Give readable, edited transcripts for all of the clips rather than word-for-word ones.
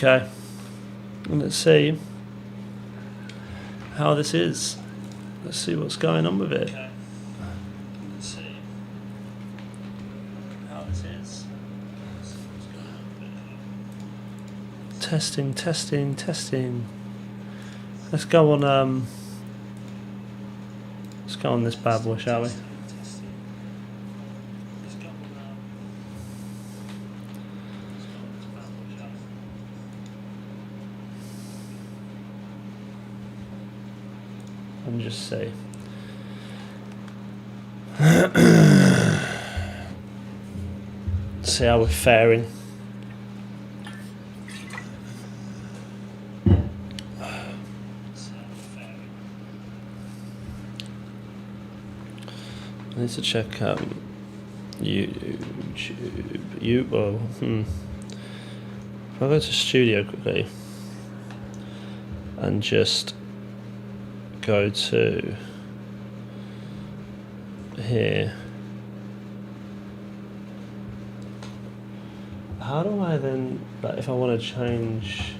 Okay, let's see how this is. Let's see what's going on with it. Let's see how this is. Testing, testing, testing. Let's go on. Let's go on this bad boy, shall we? And just see. See how we're faring. I need to check YouTube. If I go to Studio quickly and just go to here, how do I then, like, if I want to change,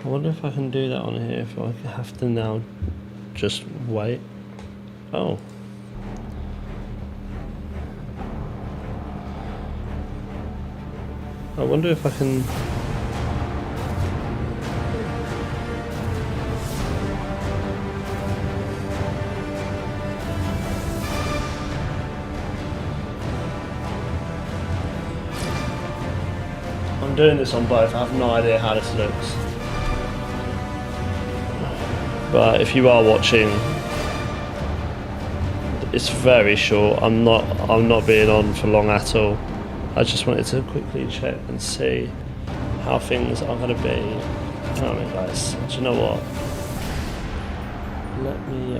I wonder if I can do that on here, if I have to now just wait. Oh. I wonder if I can. I'm doing this on both. I have no idea how this looks. But if you are watching, it's very short. I'm not being on for long at all. I just wanted to quickly check and see how things are going to be. Alright guys, do you know what? Let me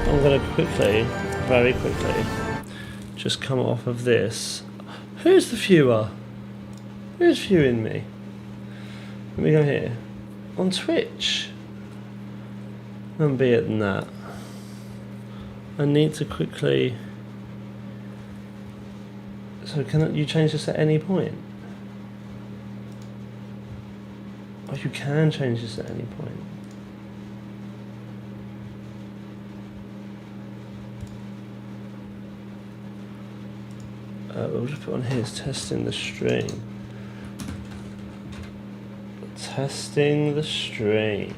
I'm going to quickly, very quickly, just come off of this. Who's the viewer? Who's viewing me? Let me go here. On Twitch. And be it than that. I need to quickly. So can you change this at any point? Oh, you can change this at any point. We'll just put on here, it's testing the stream. Testing the stream.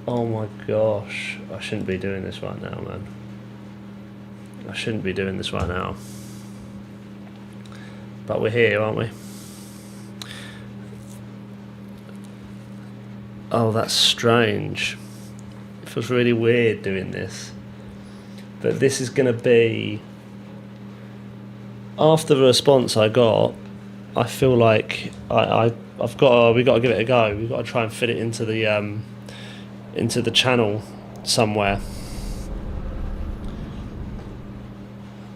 Oh my gosh, I shouldn't be doing this right now, man. I shouldn't be doing this right now. But we're here, aren't we? Oh, that's strange. It feels really weird doing this. But this is going to be... After the response I got, I feel like we've got to give it a go. We've got to try and fit it into the channel somewhere.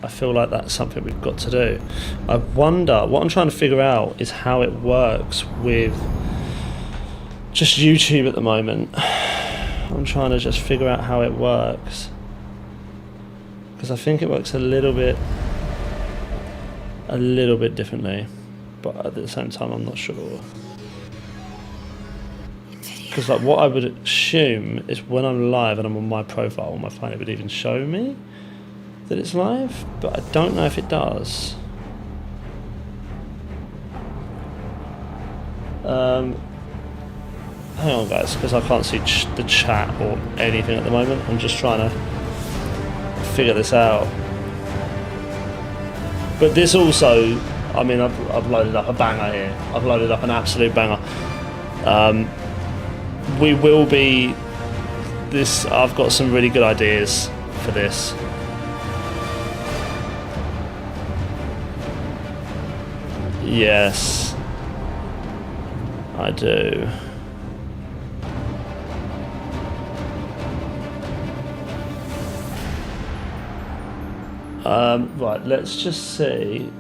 I feel like that's something we've got to do. I wonder, what I'm trying to figure out is how it works with just YouTube at the moment. I'm trying to just figure out how it works, because I think it works a little bit differently, but at the same time I'm not sure. Because like what I would assume is when I'm live and I'm on my profile on my phone, it would even show me that it's live, but I don't know if it does. Hang on guys, because I can't see the chat or anything at the moment. I'm just trying to figure this out. But this also, I mean, I've loaded up a banger here. I've loaded up an absolute banger. We will be this. I've got some really good ideas for this. Yes, I do. Right, let's just see.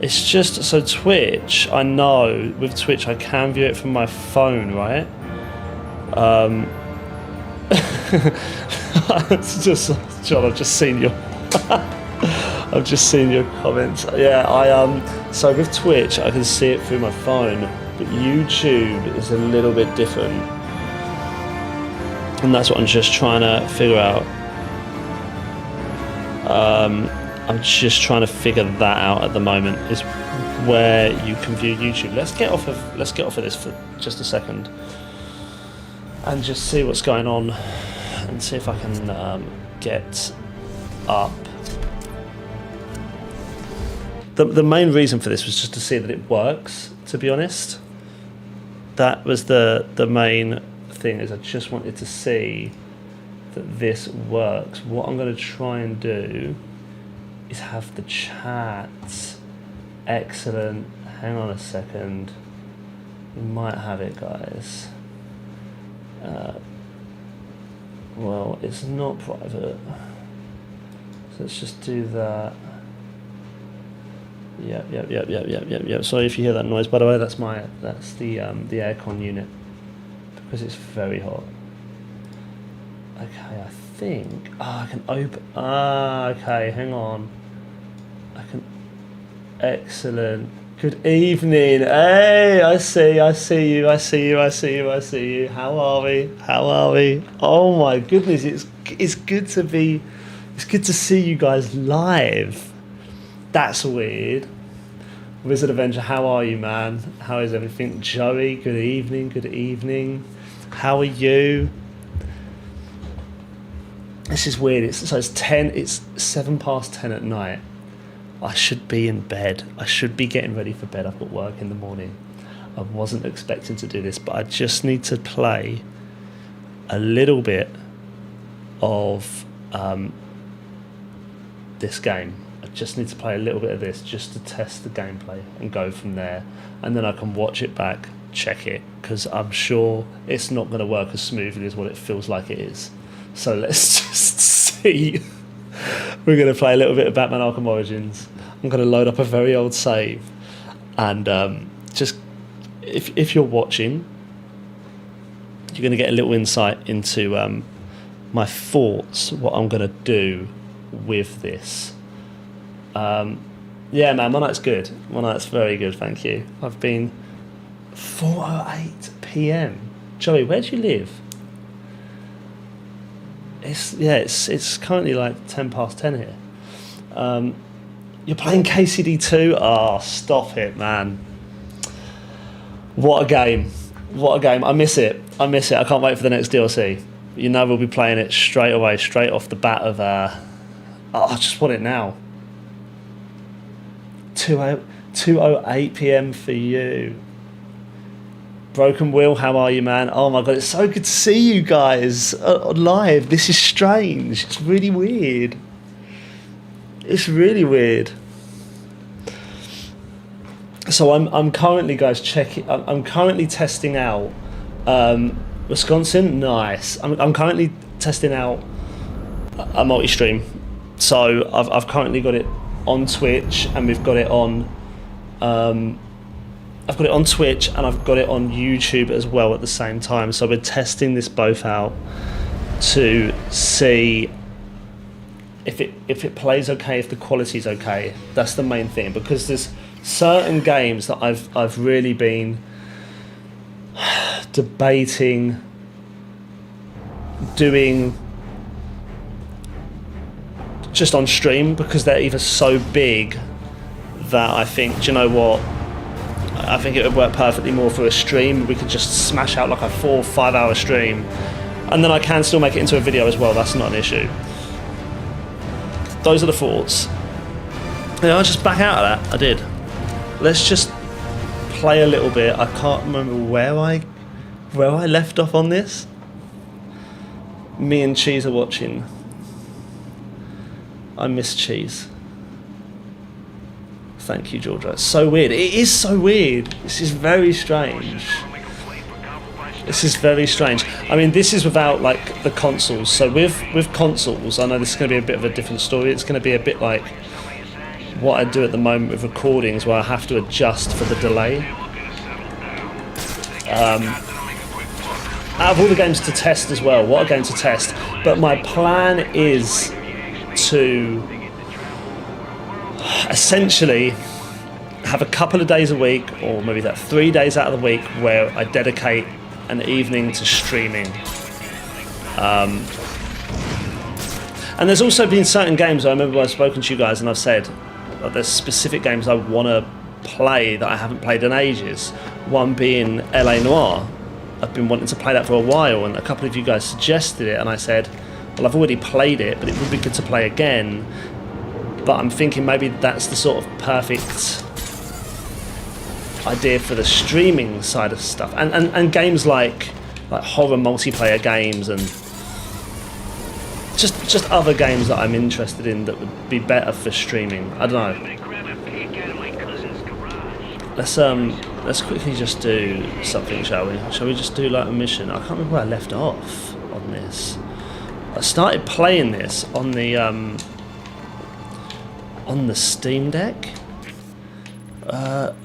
It's just, so Twitch, I know with Twitch I can view it from my phone, right? It's just, John, I've just seen your I've just seen your comments. Yeah, so with Twitch I can see it through my phone, but YouTube is a little bit different. And that's what I'm just trying to figure out. I'm just trying to figure that out at the moment, is where you can view YouTube. Let's get off of this for just a second and just see what's going on and see if I can get up. The main reason for this was just to see that it works, to be honest. That was the main thing, is I just wanted to see that this works. What I'm going to try and do is have the chat. Excellent. Hang on a second. We might have it, guys. Well, it's not private. So let's just do that. Yep. Sorry if you hear that noise. By the way, that's the aircon unit, because it's very hot. Okay, I think I can open. Okay, hang on. I can. Excellent. Good evening. Hey, I see you. How are we? Oh my goodness, it's good to see you guys live. That's weird. Wizard Avenger, how are you, man? How is everything? Joey, good evening. How are you? This is weird. It's 7 past 10 at night. I should be in bed. I should be getting ready for bed. I've got work in the morning. I wasn't expecting to do this, but I just need to play a little bit of this game. I just need to play a little bit of this just to test the gameplay and go from there. And then I can watch it back, check it, because I'm sure it's not going to work as smoothly as what it feels like it is. So let's just see. We're going to play a little bit of Batman Arkham Origins. I'm going to load up a very old save. And just, if you're watching, you're going to get a little insight into my thoughts, what I'm going to do with this. Yeah, man, my night's good. My night's very good, thank you. I've been 4:08 p.m. Joey, where do you live? It's currently like 10 past 10 here. You're playing KCD2? Oh, stop it, man. What a game. I miss it. I can't wait for the next DLC. You know we'll be playing it straight away, straight off the bat of... I just want it now. 2:08 p.m. for you. Broken Will, how are you, man? Oh my god, it's so good to see you guys live. This is strange. It's really weird. So I'm currently, guys, checking. I'm currently testing out Wisconsin. Nice. I'm currently testing out a multi-stream. So I've currently got it on Twitch, and we've got it on. I've got it on Twitch and I've got it on YouTube as well at the same time. So we're testing this both out to see if it plays okay, if the quality's okay. That's the main thing, because there's certain games that I've really been debating doing just on stream, because they're either so big that I think, do you know what? I think it would work perfectly more for a stream. We could just smash out like a 4 or 5 hour stream, and then I can still make it into a video as well. That's not an issue. Those are the thoughts. Yeah, I'll just back out of that. I did. Let's just play a little bit. I can't remember where I left off on this. Me and Cheese are watching. I miss Cheese. Thank you, Georgia. It's so weird. It is so weird. This is very strange. I mean, this is without like the consoles. So with consoles, I know this is going to be a bit of a different story. It's going to be a bit like what I do at the moment with recordings where I have to adjust for the delay. Out of all the games to test as well, what a game to test. But my plan is to essentially have a couple of days a week, or maybe that 3 days out of the week, where I dedicate an evening to streaming. And there's also been certain games, I remember I've spoken to you guys and I've said that there's specific games I want to play that I haven't played in ages. One being LA Noire. I've been wanting to play that for a while, and a couple of you guys suggested it, and I said, well, I've already played it, but it would be good to play again. But I'm thinking maybe that's the sort of perfect idea for the streaming side of stuff. And games like horror multiplayer games and just other games that I'm interested in that would be better for streaming. I don't know. Let's quickly just do something, shall we? Shall we just do like a mission? I can't remember where I left off on this. I started playing this on the Steam Deck.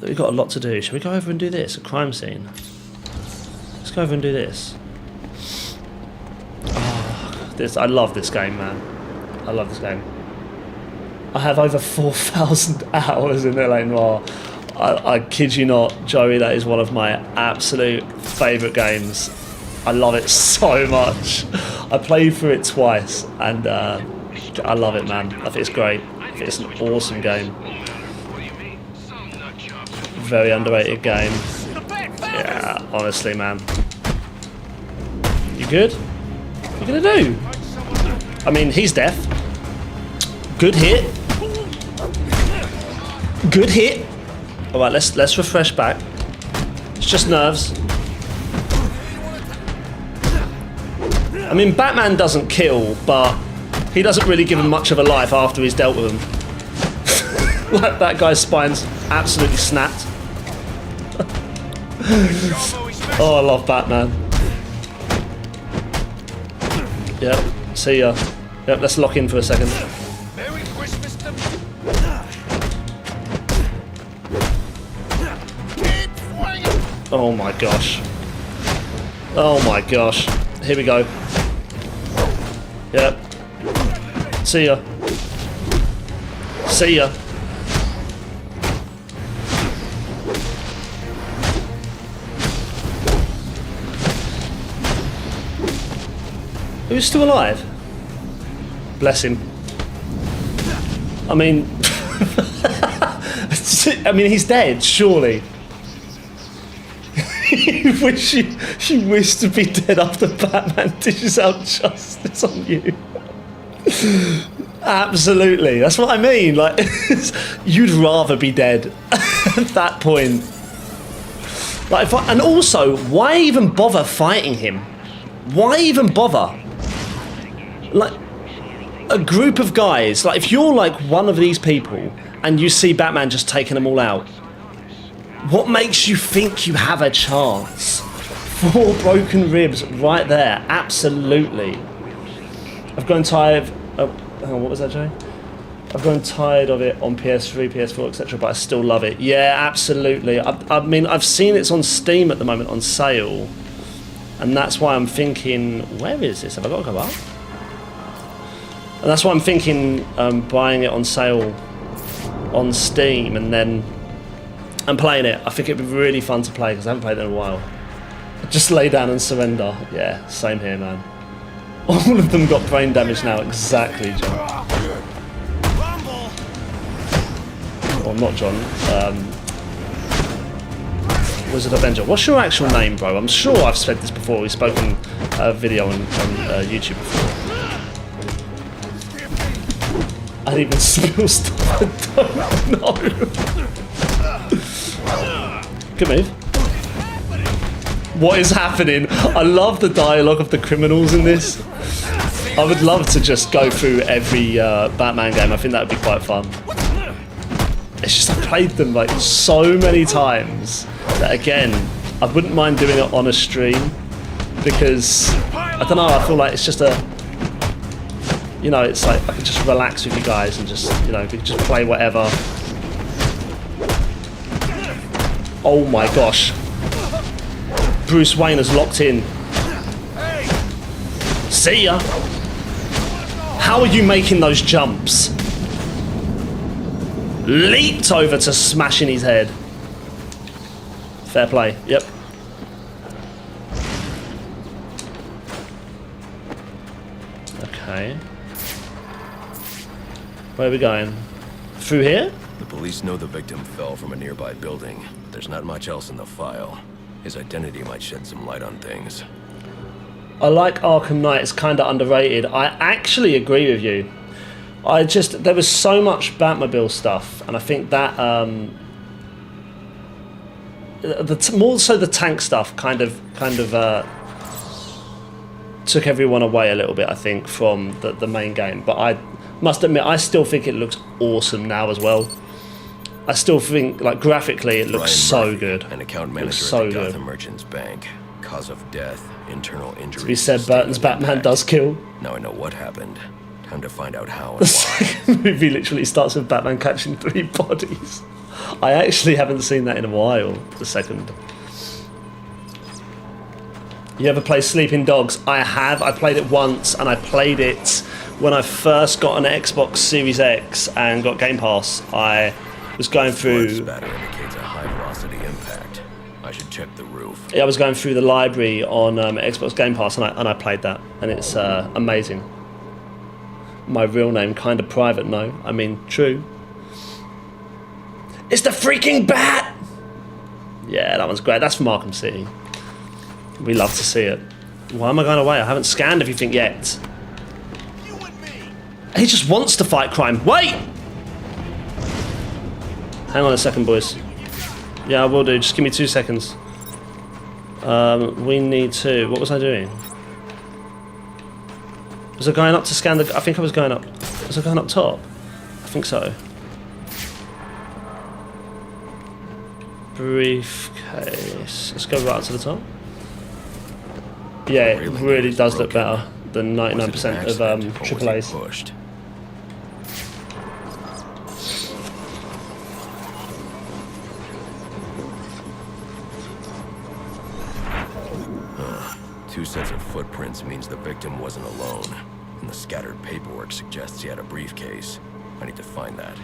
We've got a lot to do. Shall we go over and do this? A crime scene. Let's go over and do this. I love this game, man. I love this game. I have over 4,000 hours in LA Noire. I kid you not, Joey, that is one of my absolute favourite games. I love it so much. I played through it twice, and I love it, man. I think it's great. I think it's an awesome game. Very underrated game. Yeah, honestly, man. You good? What are you gonna do? I mean, he's deaf. Good hit. Good hit. All right, let's refresh back. It's just nerves. I mean, Batman doesn't kill, but he doesn't really give him much of a life after he's dealt with him. Like, that guy's spine's absolutely snapped. Oh, I love Batman. Yep, see ya. Yep, let's lock in for a second. Merry Christmas to Oh my gosh. Oh my gosh. Here we go. Yep. See ya. See ya. Who's still alive? Bless him. I mean, he's dead, surely. You wish to be dead after Batman dishes out justice on you. Absolutely, that's what I mean. Like, you'd rather be dead at that point. Like, and also, why even bother fighting him? Why even bother? Like, a group of guys, like if you're like one of these people and you see Batman just taking them all out, what makes you think you have a chance? 4 broken ribs right there, absolutely. I've grown tired of, what was that, Jay? I've grown tired of it on PS3, PS4, etc., but I still love it. Yeah, absolutely. I mean, I've seen it's on Steam at the moment on sale, and that's why I'm thinking, where is this? Have I got to go up? And that's why I'm thinking buying it on sale on Steam and then I'm playing it. I think it'd be really fun to play because I haven't played it in a while. Just lay down and surrender. Yeah, same here, man. All of them got brain damage now. Exactly, John. Well, not John. Wizard Avenger. What's your actual name, bro? I'm sure I've said this before. We've spoken a video on YouTube before. I didn't even spill stuff. I don't know. Good move. What is happening? I love the dialogue of the criminals in this. I would love to just go through every Batman game. I think that would be quite fun. It's just I played them like so many times that again, I wouldn't mind doing it on a stream because I don't know. I feel like it's just a you know, it's like I can just relax with you guys and just, you know, we can just play whatever. Oh my gosh. Bruce Wayne is locked in. See ya. How are you making those jumps? Leaped over to smashing his head. Fair play. Yep. Okay. Where are we going? Through here? The police know the victim fell from a nearby building. There's not much else in the file. His identity might shed some light on things. I like Arkham Knight. It's kind of underrated. I actually agree with you. There was so much Batmobile stuff, and I think that more so the tank stuff kind of took everyone away a little bit, I think, from the main game. But I must admit, I still think it looks awesome now as well. I still think, like, graphically, it looks Brian so Murphy, good. An account manager so at the good. Gotham Merchants Bank. Cause of death, internal injuries. To be said, Burton's Batman does kill. Now I know what happened. Time to find out how and The why. second movie literally starts with Batman catching 3 bodies. I actually haven't seen that in a while, the second. You ever play Sleeping Dogs? I have. I played it once, and I played it when I first got an Xbox Series X and got Game Pass. I was going Blood through... spatter indicates a high-velocity impact. I should check the roof. I was going through the library on Xbox Game Pass, and I played that, and it's amazing. My real name, kind of private, no. I mean, true. It's the freaking Bat! Yeah, that one's great. That's from Arkham City. We love to see it. Why am I going away? I haven't scanned everything yet. You and me. He just wants to fight crime. Wait! Hang on a second, boys. Yeah, I will do. Just give me 2 seconds. We need to... What was I doing? Was I going up to scan the... I think I was going up... Was I going up top? I think so. Briefcase. Let's go right up to the top. Yeah, it really does look better than 99% of AAA's. Pushed? Two sets of footprints means the victim wasn't alone, and the scattered paperwork suggests he had a briefcase. I need to find that.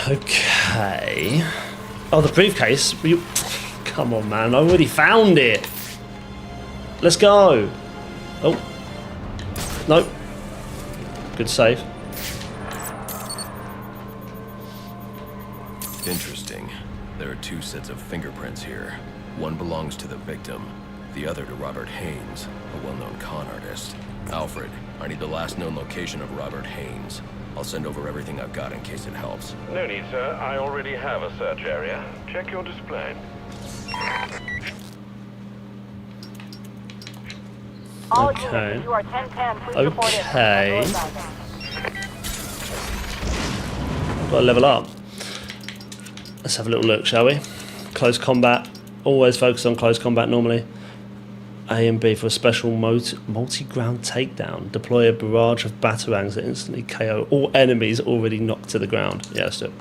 Okay. Oh, the briefcase? Come on, man. I already found it. Let's go. Oh. Nope. Good save. Interesting. There are two sets of fingerprints here. One belongs to the victim, the other to Robert Haynes, a well-known con artist. Alfred, I need the last known location of Robert Haynes. I'll send over everything I've got in case it helps. No need, sir. I already have a search area. Check your display. All Okay. units, you are 1010. Please report in. Okay. Gotta level up. Let's have a little look, shall we? Close combat. Always focus on close combat normally. A and B for a special multi-ground takedown. Deploy a barrage of batarangs that instantly KO all enemies already knocked to the ground. Yeah, let's do it.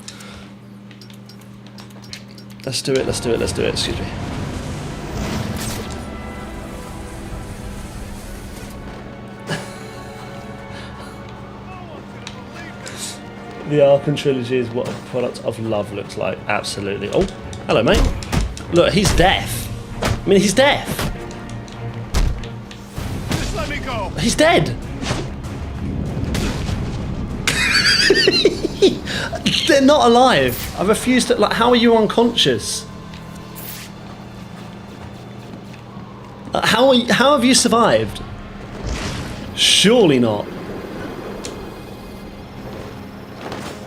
Let's do it, let's do it, let's do it. Excuse me. The Arkham trilogy is what a product of love looks like. Absolutely. Oh, hello, mate. Look, he's deaf. I mean, he's deaf. Just let me go. He's dead. They're not alive. I refuse to. Like, how are you unconscious? How have you survived? Surely not.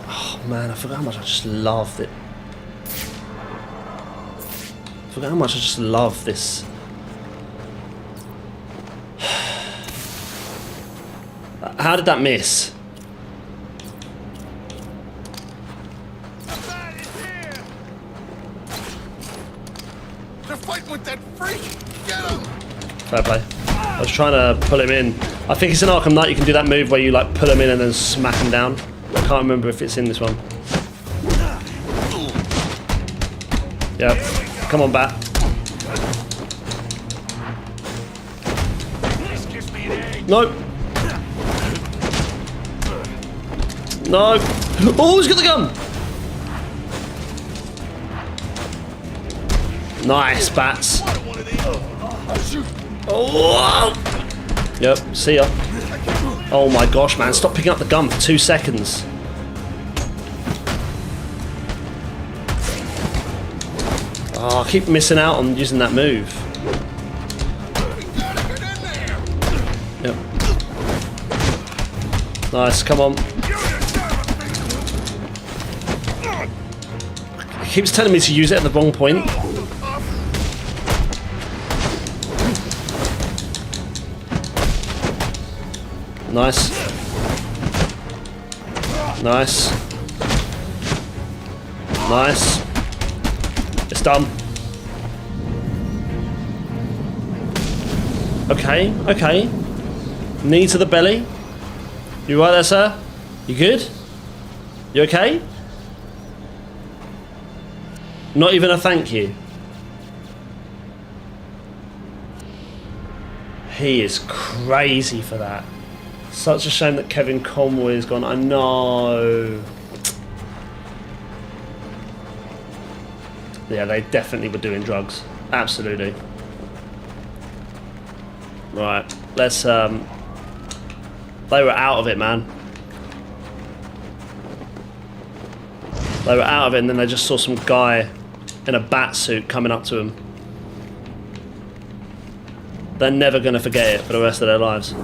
Oh man, I forgot how much I just love it. I forgot how much I just love this. How did that miss? The Bat is here. They're fighting with that freak. Get him. Fair play. was trying to pull him in. I think it's in Arkham Knight you can do that move where you like pull him in and then smack him down. I can't remember if it's in this one. Yep. Come on, Bat. No. No. Oh, he's got the gun. Nice, Bats. Oh. Yep, see ya. Oh my gosh, man. Stop picking up the gun for 2 seconds. Oh, I keep missing out on using that move. Yep. Nice, come on. It keeps telling me to use it at the wrong point. Nice. Nice. Nice. It's done. Okay, okay. Knee to the belly. You right there, sir? You good? You okay? Not even a thank you. He is crazy for that. Such a shame that Kevin Conroy is gone. I know. Yeah, they definitely were doing drugs. Absolutely. Right, let's they were out of it, man. They were out of it and then they just saw some guy in a bat suit coming up to them. They're never gonna forget it for the rest of their lives.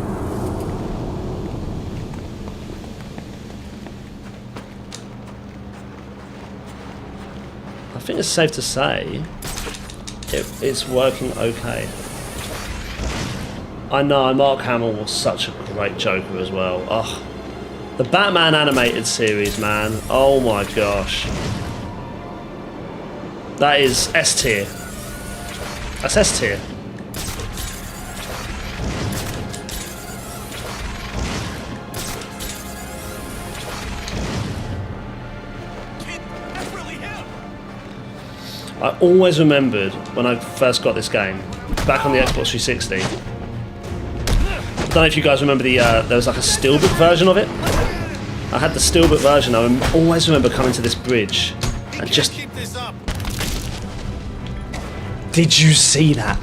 I think it's safe to say it's working okay. I know, Mark Hamill was such a great Joker as well. Oh, the Batman animated series, man. Oh my gosh. That is S tier. That's S tier. I always remembered when I first got this game, back on the Xbox 360. I don't know if you guys remember the, there was like a steelbook version of it. I had the steelbook version. I always remember coming to this bridge and just... Did you see that?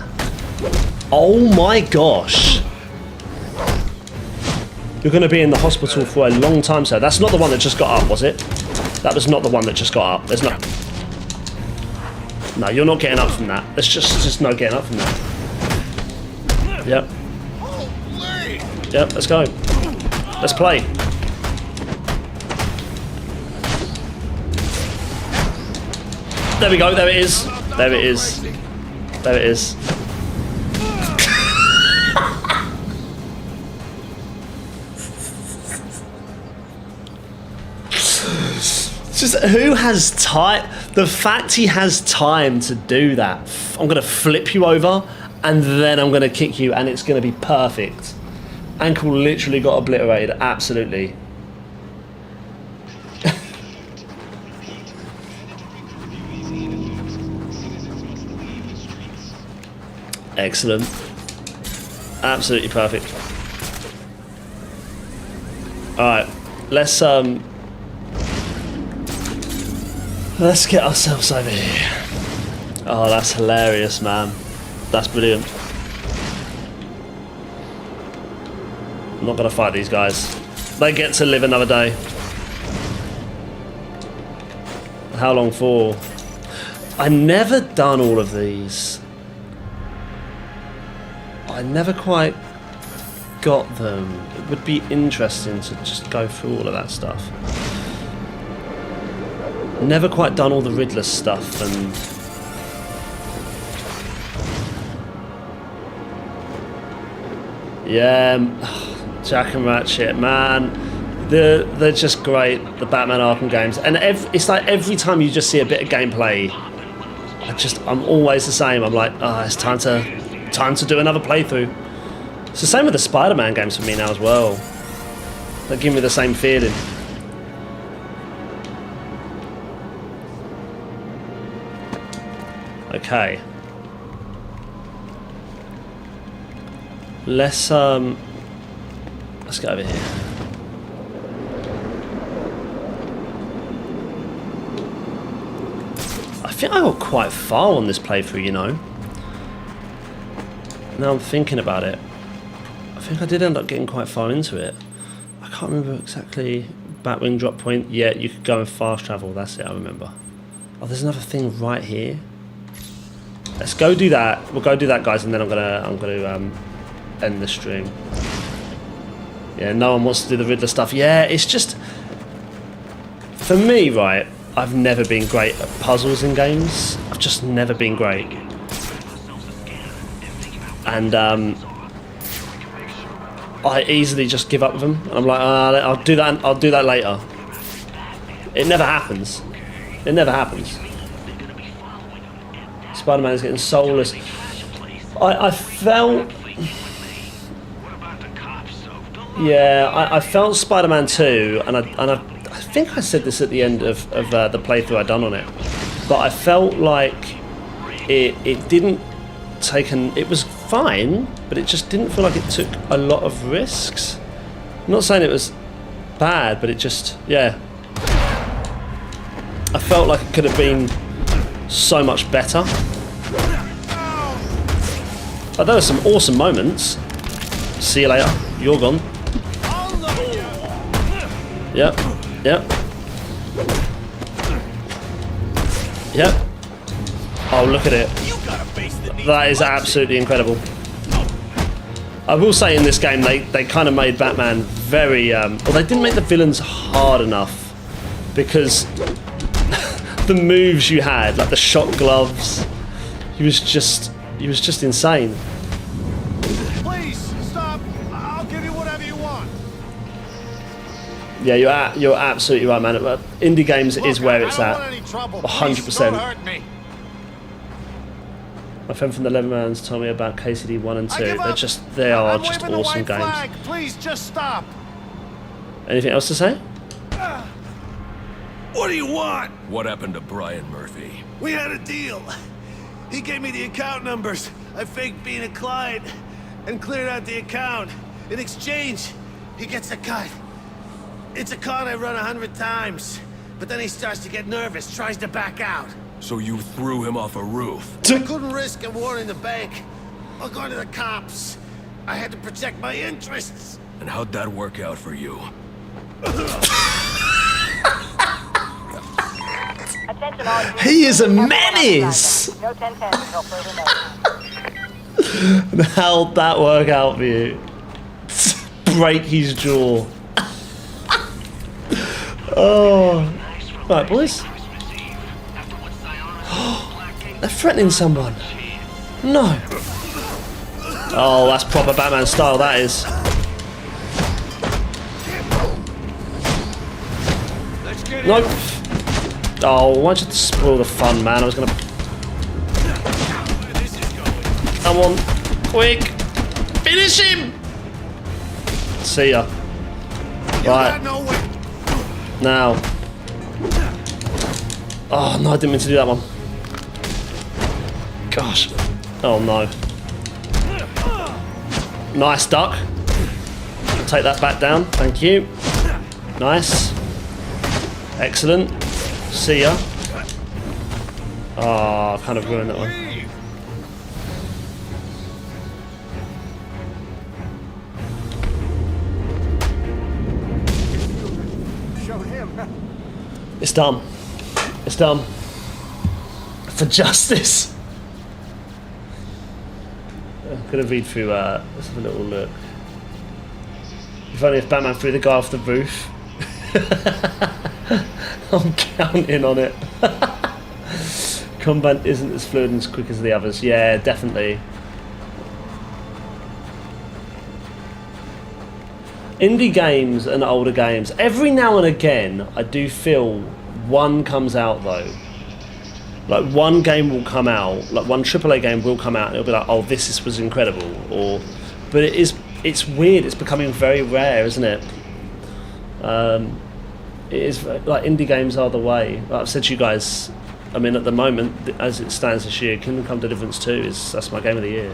Oh my gosh. You're going to be in the hospital for a long time, sir. That's not the one that just got up, was it? That was not the one that just got up. There's no... No, you're not getting up from that. There's just no getting up from that. Yep. Yep, let's go. Let's play. There we go, there it is. There it is. There it is. Just who has time? The fact he has time to do that. I'm gonna flip you over and then I'm gonna kick you and it's gonna be perfect. Ankle literally got obliterated, absolutely. Excellent. Absolutely perfect. Alright, let's get ourselves over here. Oh, that's hilarious, man. That's brilliant. I'm not gonna fight these guys. They get to live another day. How long for? I never done all of these. I never quite got them. It would be interesting to just go through all of that stuff. Never quite done all the Riddler stuff and... Yeah, Jack and Ratchet, man. They're just great, the Batman Arkham games. And it's like every time you just see a bit of gameplay, I'm always the same. I'm like, oh, it's time to do another playthrough. It's the same with the Spider-Man games for me now as well. They give me the same feeling. Okay. Let's get over here. I think I got quite far on this playthrough, you know. Now I'm thinking about it. I think I did end up getting quite far into it. I can't remember exactly. Batwing drop point. Yeah, you could go and fast travel. That's it. I remember. Oh, there's another thing right here. Let's go do that. We'll go do that, guys, and then I'm gonna end the stream. Yeah, no one wants to do the Riddler stuff. Yeah, it's just for me, right? I've never been great at puzzles in games. I've just never been great, and I easily just give up with them. And I'm like, I'll do that. I'll do that later. It never happens. It never happens. Spider-Man's getting soulless. I felt. Yeah, I felt Spider-Man 2, and I think I said this at the end of the playthrough I'd done on it, but I felt like it didn't take it was fine, but it just didn't feel like it took a lot of risks. I'm not saying it was bad, but it just, yeah. I felt like it could have been so much better. But there were some awesome moments. See you later. You're gone. Yep. Yep. Yep. Oh, look at it. That is absolutely incredible. I will say in this game they kind of made Batman very well, they didn't make the villains hard enough, because the moves you had, like the shock gloves, he was just insane. Please stop. I'll give you whatever you want. Yeah, you're absolutely right, man. Indie games is where it's at. 100%. Don't hurt me. My friend from the Leathermans told me about KCD 1 and 2. They are just awesome games. Flag. Please just stop. Anything else to say? What do you want? What happened to Brian Murphy? We had a deal. He gave me the account numbers. I faked being a client and cleared out the account. In exchange, he gets a cut. It's a con I run 100 times. But then he starts to get nervous, tries to back out. So you threw him off a roof? I couldn't risk him warning the bank. I'll go to the cops. I had to protect my interests. And how'd that work out for you? Attention all units. He is a Everyone on menace! assignment. No 1010 until further notice. And how'd that work out for you? Break his jaw. Oh. Right, boys. They're threatening someone. No. Oh, that's proper Batman style, that is. Nope. Oh, why'd you spoil the fun, man? I was gonna... Come on. Quick. Finish him! See ya. Right. Now. Oh, no, I didn't mean to do that one. Gosh. Oh, no. Nice duck. Take that back down. Thank you. Nice. Excellent. See ya. Oh, I kind of ruined that one. It's done. It's done. For justice. I'm gonna read through. Let's have a little look. If only if Batman threw the guy off the roof. I'm counting on it. Combat isn't as fluid and as quick as the others. Yeah, definitely. Indie games and older games, every now and again I do feel one comes out though. Like one game will come out, like one AAA game will come out and it'll be like, oh, was incredible, or but it is it's weird. It's becoming very rare, isn't it? It is like indie games are the way. Like I've said to you guys, I mean, at the moment, as it stands this year, Kingdom Come Deliverance 2 that's my game of the year.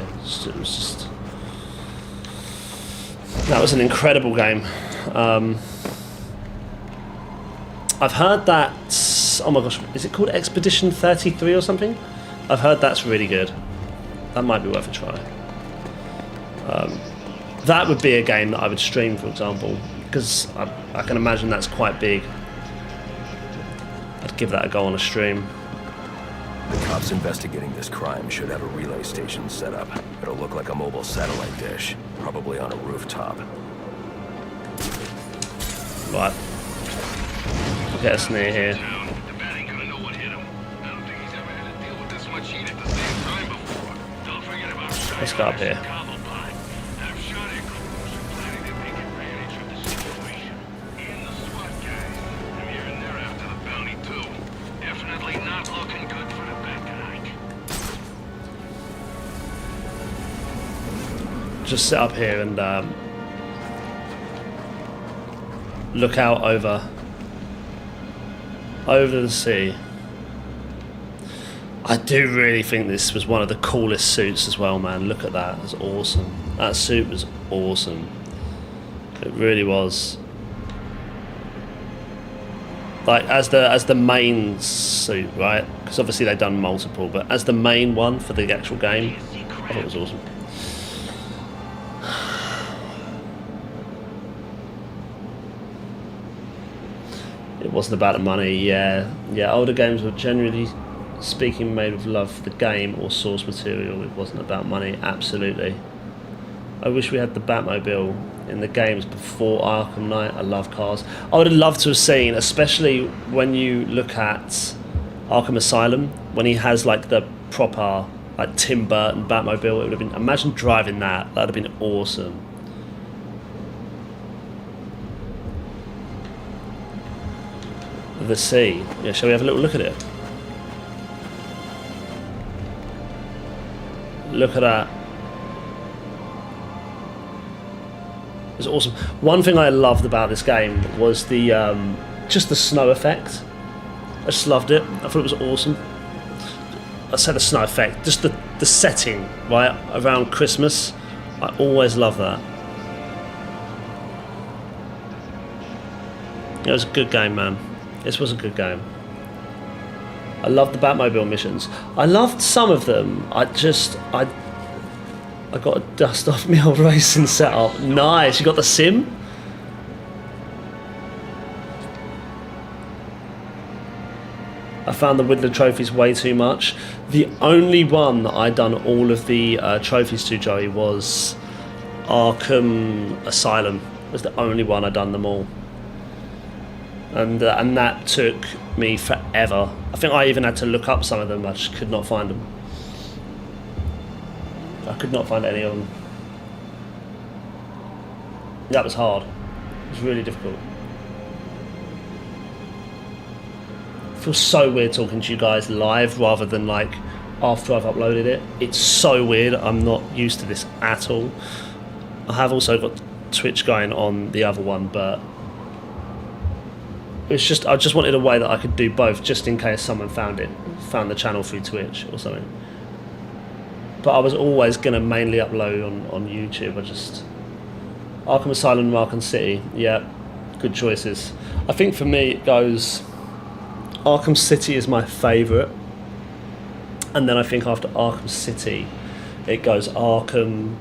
That was an incredible game. I've heard that. Oh my gosh, is it called Expedition 33 or something? I've heard that's really good. That might be worth a try. That would be a game that I would stream, for example, because I can imagine that's quite big. I'd give that a go on a stream. The cops investigating this crime should have a relay station set up. It'll look like a mobile satellite dish, probably on a rooftop. Right. Get us near here. Let's go up here. Just sit up here and look out over the sea. I do really think this was one of the coolest suits as well, man. Look at that, it's awesome. That suit was awesome. It really was. Like as the main suit, right? Because obviously they've done multiple, but as the main one for the actual game, I thought it was awesome. It wasn't about the money, yeah. Older games were generally speaking made with love for the game or source material. It wasn't about money, absolutely. I wish we had the Batmobile in the games before Arkham Knight. I love cars. I would have loved to have seen, especially when you look at Arkham Asylum, when he has like the proper like Tim Burton Batmobile. It would have been, imagine driving that. That would have been awesome. The sea. Yeah, shall we have a little look at it? Look at that. It's awesome. One thing I loved about this game was the just the snow effect. I just loved it. I thought it was awesome. I said the snow effect, just the setting, right, around Christmas. I always love that. It was a good game, man. This was a good game. I loved the Batmobile missions. I loved some of them. I got to dust off my old racing setup. Nice. You got the sim? I found the Riddler trophies way too much. The only one that I'd done all of the trophies to, Joey, was Arkham Asylum. It was the only one I'd done them all. And that took me forever. I think I even had to look up some of them. I just could not find them. I could not find any of them. That was hard. It was really difficult. It feels so weird talking to you guys live rather than like after I've uploaded it. It's so weird. I'm not used to this at all. I have also got Twitch going on the other one, but it's just, I just wanted a way that I could do both, just in case someone found the channel through Twitch or something. But I was always going to mainly upload on YouTube. Arkham Asylum and Arkham City, yeah, good choices. I think for me it goes, Arkham City is my favourite, and then I think after Arkham City it goes Arkham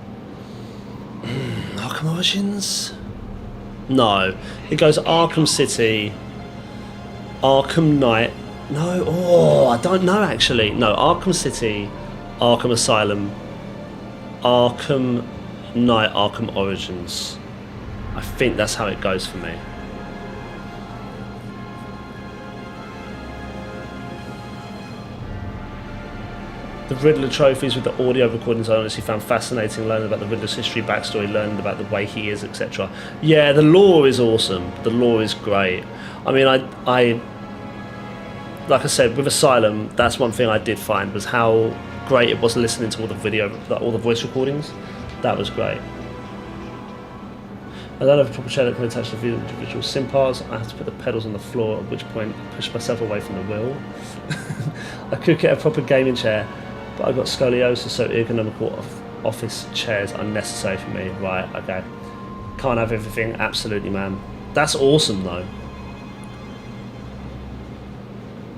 Origins? No, it goes Arkham City, Arkham Knight. No, I don't know actually. No, Arkham City, Arkham Asylum, Arkham Knight, Arkham Origins. I think that's how it goes for me. The Riddler trophies with the audio recordings I honestly found fascinating, learning about the Riddler's history, backstory, learning about the way he is, etc. Yeah, the lore is awesome. The lore is great. I mean, I like I said, with Asylum, that's one thing I did find, was how great it was listening to all the video, all the voice recordings. That was great. I don't have a proper chair that can attach to the individual sim parts. I have to put the pedals on the floor, at which point I push myself away from the wheel. I could get a proper gaming chair, but I've got scoliosis, so ergonomical office chairs are necessary for me. Right, okay. Can't have everything, absolutely, man. That's awesome, though.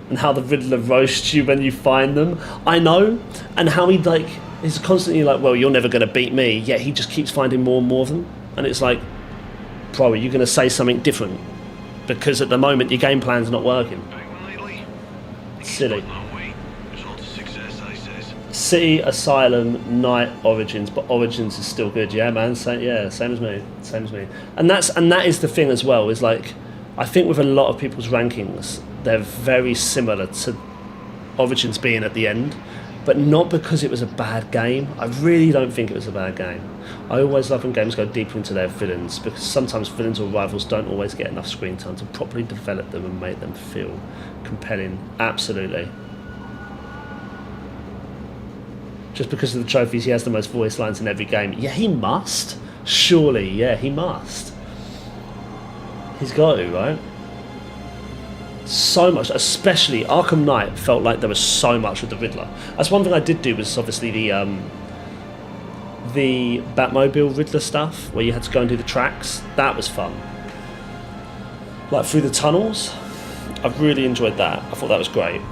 And how the Riddler roasts you when you find them. I know. And how he, like, is constantly like, well, you're never going to beat me, yet he just keeps finding more and more of them. And it's like, bro, are you going to say something different? Because at the moment, your game plan's not working. Silly. City, Asylum, Night, Origins, but Origins is still good. Yeah, man. Same as me. And that is the thing as well. Is like, I think with a lot of people's rankings, they're very similar to Origins being at the end, but not because it was a bad game. I really don't think it was a bad game. I always love when games go deeper into their villains, because sometimes villains or rivals don't always get enough screen time to properly develop them and make them feel compelling. Absolutely. Just because of the trophies, he has the most voice lines in every game. Yeah, he must. Surely, yeah, he must. He's got to, right? So much, especially Arkham Knight felt like there was so much with the Riddler. That's one thing I did do, was obviously the Batmobile Riddler stuff, where you had to go and do the tracks. That was fun. Like through the tunnels, I really enjoyed that. I thought that was great.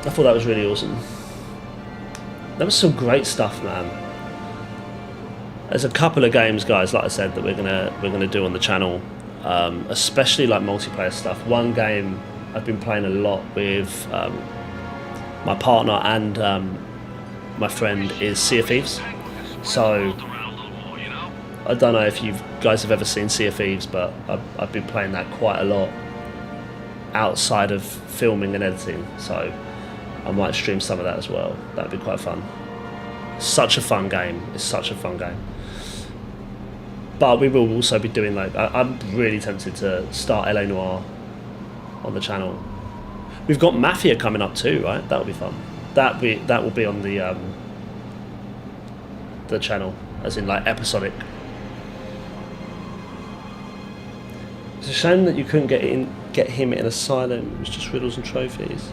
I thought that was really awesome. There was some great stuff, man. There's a couple of games, guys, like I said, that we're gonna do on the channel, especially like multiplayer stuff. One game I've been playing a lot with my partner and my friend is Sea of Thieves. So I don't know if you guys have ever seen Sea of Thieves, but I've been playing that quite a lot outside of filming and editing. So I might stream some of that as well. That'd be quite fun. Such a fun game. It's such a fun game. But we will also be doing, like, I'm really tempted to start LA Noire on the channel. We've got Mafia coming up too, right? That'll be fun. That will be on the channel, as in like episodic. It's a shame that you couldn't get him in Asylum. It was just riddles and trophies.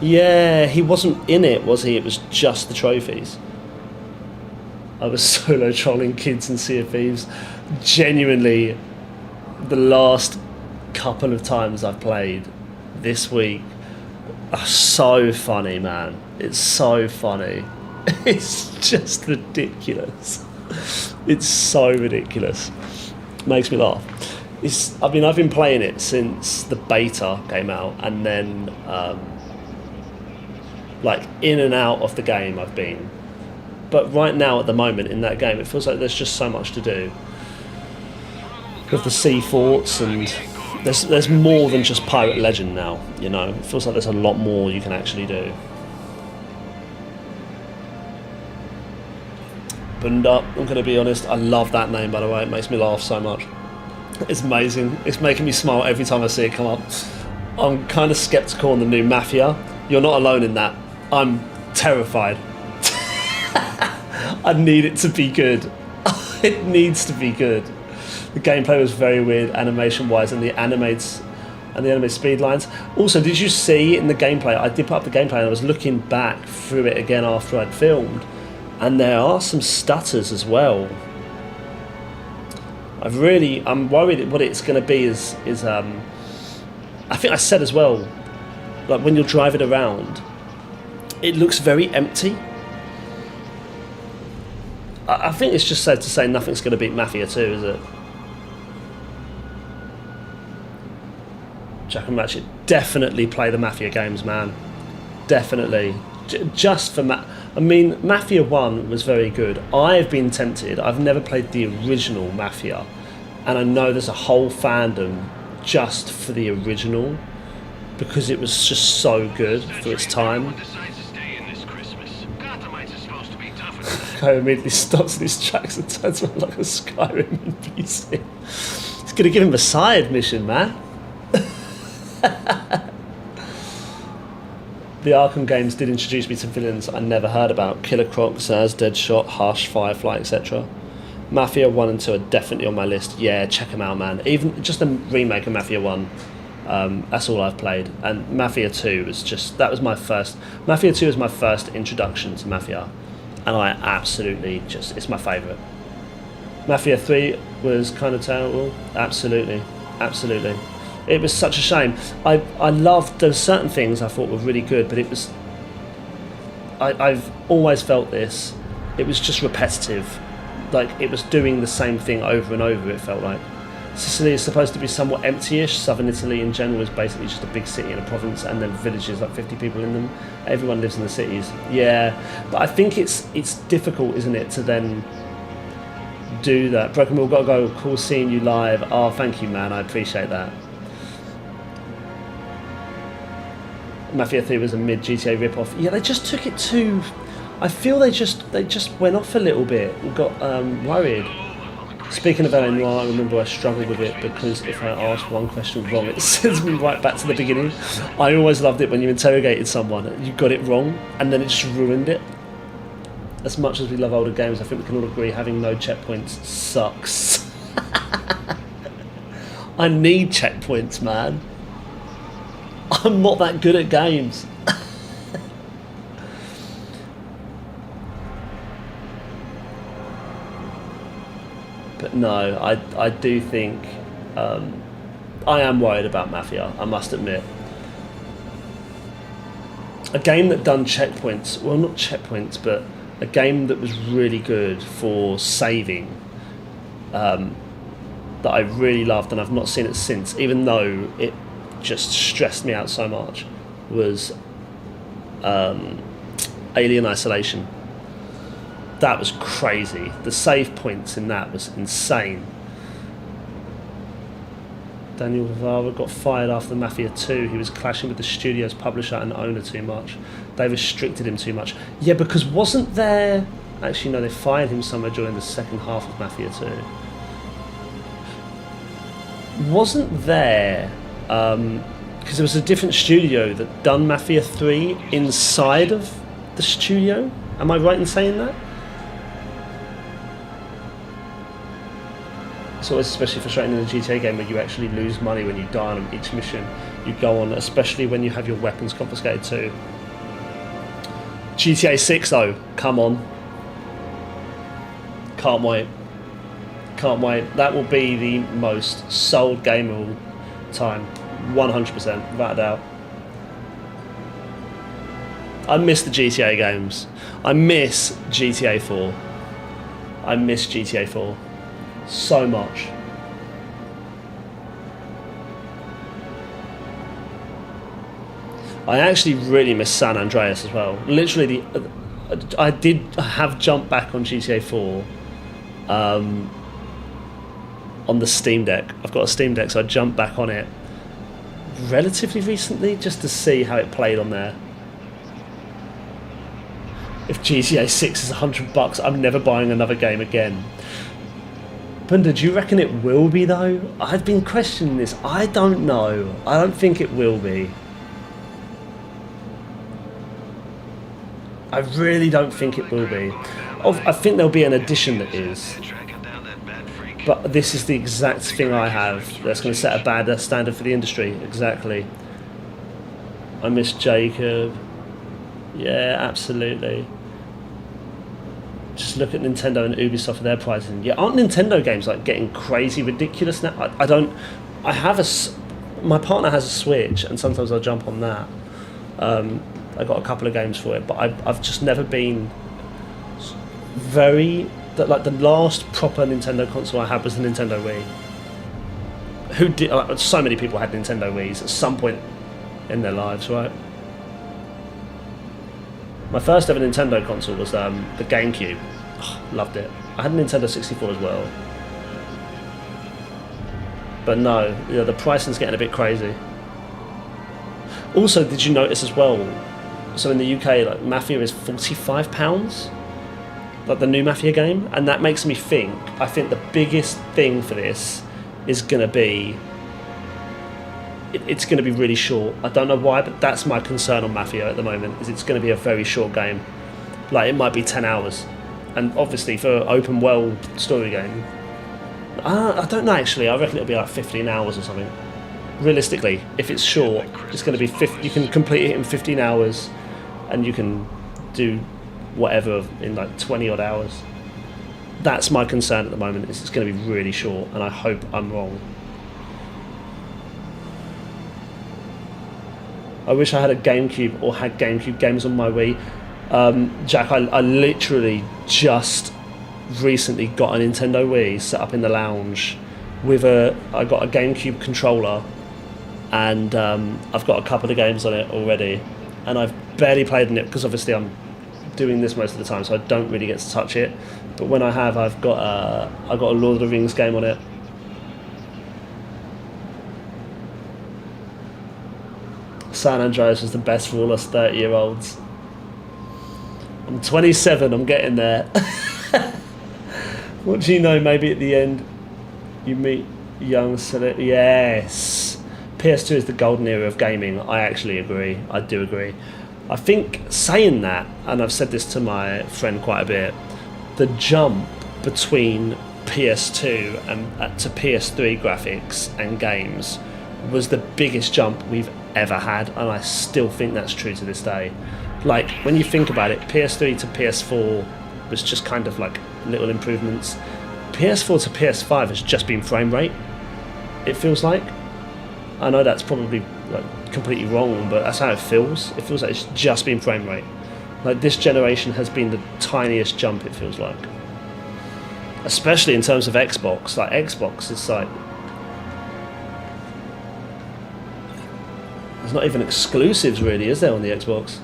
Yeah, he wasn't in it, was he? It was just the trophies. I was solo trolling kids in Sea of Thieves. Genuinely, the last couple of times I've played this week are so funny, man. It's so funny. It's just ridiculous. It's so ridiculous. Makes me laugh. I've been playing it since the beta came out, and then like in and out of the game I've been. But right now, at the moment, in that game, it feels like there's just so much to do. With the sea forts, and there's more than just Pirate Legend now, you know? It feels like there's a lot more you can actually do. Bunda, I'm going to be honest, I love that name, by the way. It makes me laugh so much. It's amazing. It's making me smile every time I see it come up. I'm kind of skeptical on the new Mafia. You're not alone in that. I'm terrified. I need it to be good. It needs to be good. The gameplay was very weird, animation-wise, and the anime speed lines. Also, did you see in the gameplay? I did put up the gameplay, and I was looking back through it again after I'd filmed, and there are some stutters as well. I'm worried that what it's going to be is I think I said as well, like when you're driving around, it looks very empty. I think it's just safe to say nothing's going to beat Mafia 2, is it? Jack and Ratchet, definitely play the Mafia games, man. Definitely. Just for Mafia 1 was very good. I've been tempted. I've never played the original Mafia, and I know there's a whole fandom just for the original because it was just so good for its time. Guy immediately stops in his tracks and turns around like a Skyrim NPC. He's gonna give him a side mission, man. The Arkham games did introduce me to villains I never heard about. Killer Croc, Zaz, Deadshot, Hush, Firefly, etc. Mafia 1 and 2 are definitely on my list. Yeah, check them out, man. Even just a remake of Mafia 1. That's all I've played. And Mafia 2 was just... That was my first... Mafia 2 was my first introduction to Mafia. And I absolutely just... It's my favourite. Mafia 3 was kind of terrible. Absolutely. Absolutely. It was such a shame. I loved... There were certain things I thought were really good, but it was... I've always felt this. It was just repetitive. Like, it was doing the same thing over and over, it felt like. Sicily is supposed to be somewhat empty-ish. Southern Italy in general is basically just a big city and a province, and then villages, like 50 people in them. Everyone lives in the cities. Yeah, but I think it's difficult, isn't it, to then do that. Broken Wheel, gotta go. Cool seeing you live. Oh, thank you, man. I appreciate that. Mafia 3 was a mid GTA rip-off. Yeah, they just took it too... I feel they just went off a little bit and got worried. Speaking of LA Noire, I remember I struggled with it because if I asked one question wrong, it sends me right back to the beginning. I always loved it when you interrogated someone, you got it wrong, and then it just ruined it. As much as we love older games, I think we can all agree having no checkpoints sucks. I need checkpoints, man. I'm not that good at games. But no, I do think I am worried about Mafia, I must admit. A game that done checkpoints, well, not checkpoints, but a game that was really good for saving, that I really loved, and I've not seen it since, even though it just stressed me out so much, was Alien Isolation. That was crazy. The save points in that was insane. Daniel Vivara got fired after Mafia 2. He was clashing with the studio's publisher and owner too much. They restricted him too much. Yeah, because wasn't there... Actually, no, they fired him somewhere during the second half of Mafia 2. Wasn't there... because there was a different studio that done Mafia 3 inside of the studio? Am I right in saying that? It's always especially frustrating in a GTA game where you actually lose money when you die on each mission you go on, especially when you have your weapons confiscated too. GTA 6 though, come on. Can't wait. Can't wait. That will be the most sold game of all time. 100%, without a doubt. I miss the GTA games. I miss GTA 4. I miss GTA 4 so much. I actually really miss San Andreas as well. Literally, I did have jumped back on GTA 4 on the Steam Deck. I've got a Steam Deck, so I jumped back on it relatively recently just to see how it played on there. If GTA 6 is $100, I'm never buying another game again. Bunda, do you reckon it will be though? I've been questioning this. I don't know. I don't think it will be. I really don't think it will be. I think there'll be an addition that is. But this is the exact thing I have that's going to set a bad standard for the industry. Exactly. I miss Jacob. Yeah, absolutely. Just look at Nintendo and Ubisoft for their pricing. Yeah, aren't Nintendo games like getting crazy ridiculous now? I have my partner has a Switch, and sometimes I'll jump on that. I got a couple of games for it, but I've just never been like the last proper Nintendo console I had was the Nintendo Wii. So many people had Nintendo Wiis at some point in their lives, right? My first ever Nintendo console was the GameCube. Oh, loved it. I had a Nintendo 64 as well. But no, the pricing's getting a bit crazy. Also, did you notice as well, so in the UK, like Mafia is £45, like the new Mafia game, and that makes me think, I think the biggest thing for this is going to be, it's going to be really short. I don't know why, but that's my concern on Mafia at the moment, is it's going to be a very short game. Like, it might be 10 hours, and obviously for an open world story game, I don't know actually. I reckon it'll be like 15 hours or something. Realistically, if it's short, it's going to be 50. You can complete it in 15 hours, and you can do whatever in like 20 odd hours. That's my concern at the moment. Is it's going to be really short, and I hope I'm wrong. I wish I had a GameCube or had GameCube games on my Wii. Jack, I literally just recently got a Nintendo Wii set up in the lounge with I got a GameCube controller, and I've got a couple of games on it already, and I've barely played on it because obviously I'm doing this most of the time, so I don't really get to touch it. But when I have, I've got a Lord of the Rings game on it. San Andreas was the best for all us 30-year-olds. I'm 27, I'm getting there. What do you know, maybe at the end you meet young celebrities. Yes. PS2 is the golden era of gaming. I actually agree. I do agree. I think saying that, and I've said this to my friend quite a bit, the jump between PS2 and to PS3 graphics and games was the biggest jump we've ever had, and I still think that's true to this day. Like, when you think about it, PS3 to PS4 was just kind of like little improvements. PS4 to PS5 has just been frame rate, it feels like. I know that's probably like completely wrong, but that's how it feels. It feels like it's just been frame rate. Like, this generation has been the tiniest jump, it feels like. Especially in terms of Xbox. Like, Xbox is like... there's not even exclusives really, is there, on the Xbox?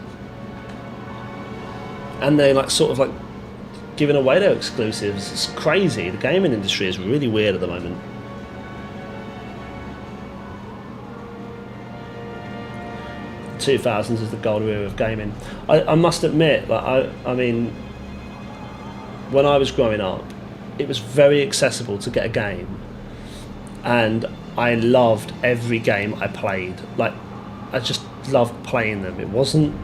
And they're like sort of like giving away their exclusives. It's crazy. The gaming industry is really weird at the moment. The 2000s is the golden era of gaming. I must admit, like I mean, when I was growing up, it was very accessible to get a game, and I loved every game I played. Like, I just loved playing them. It wasn't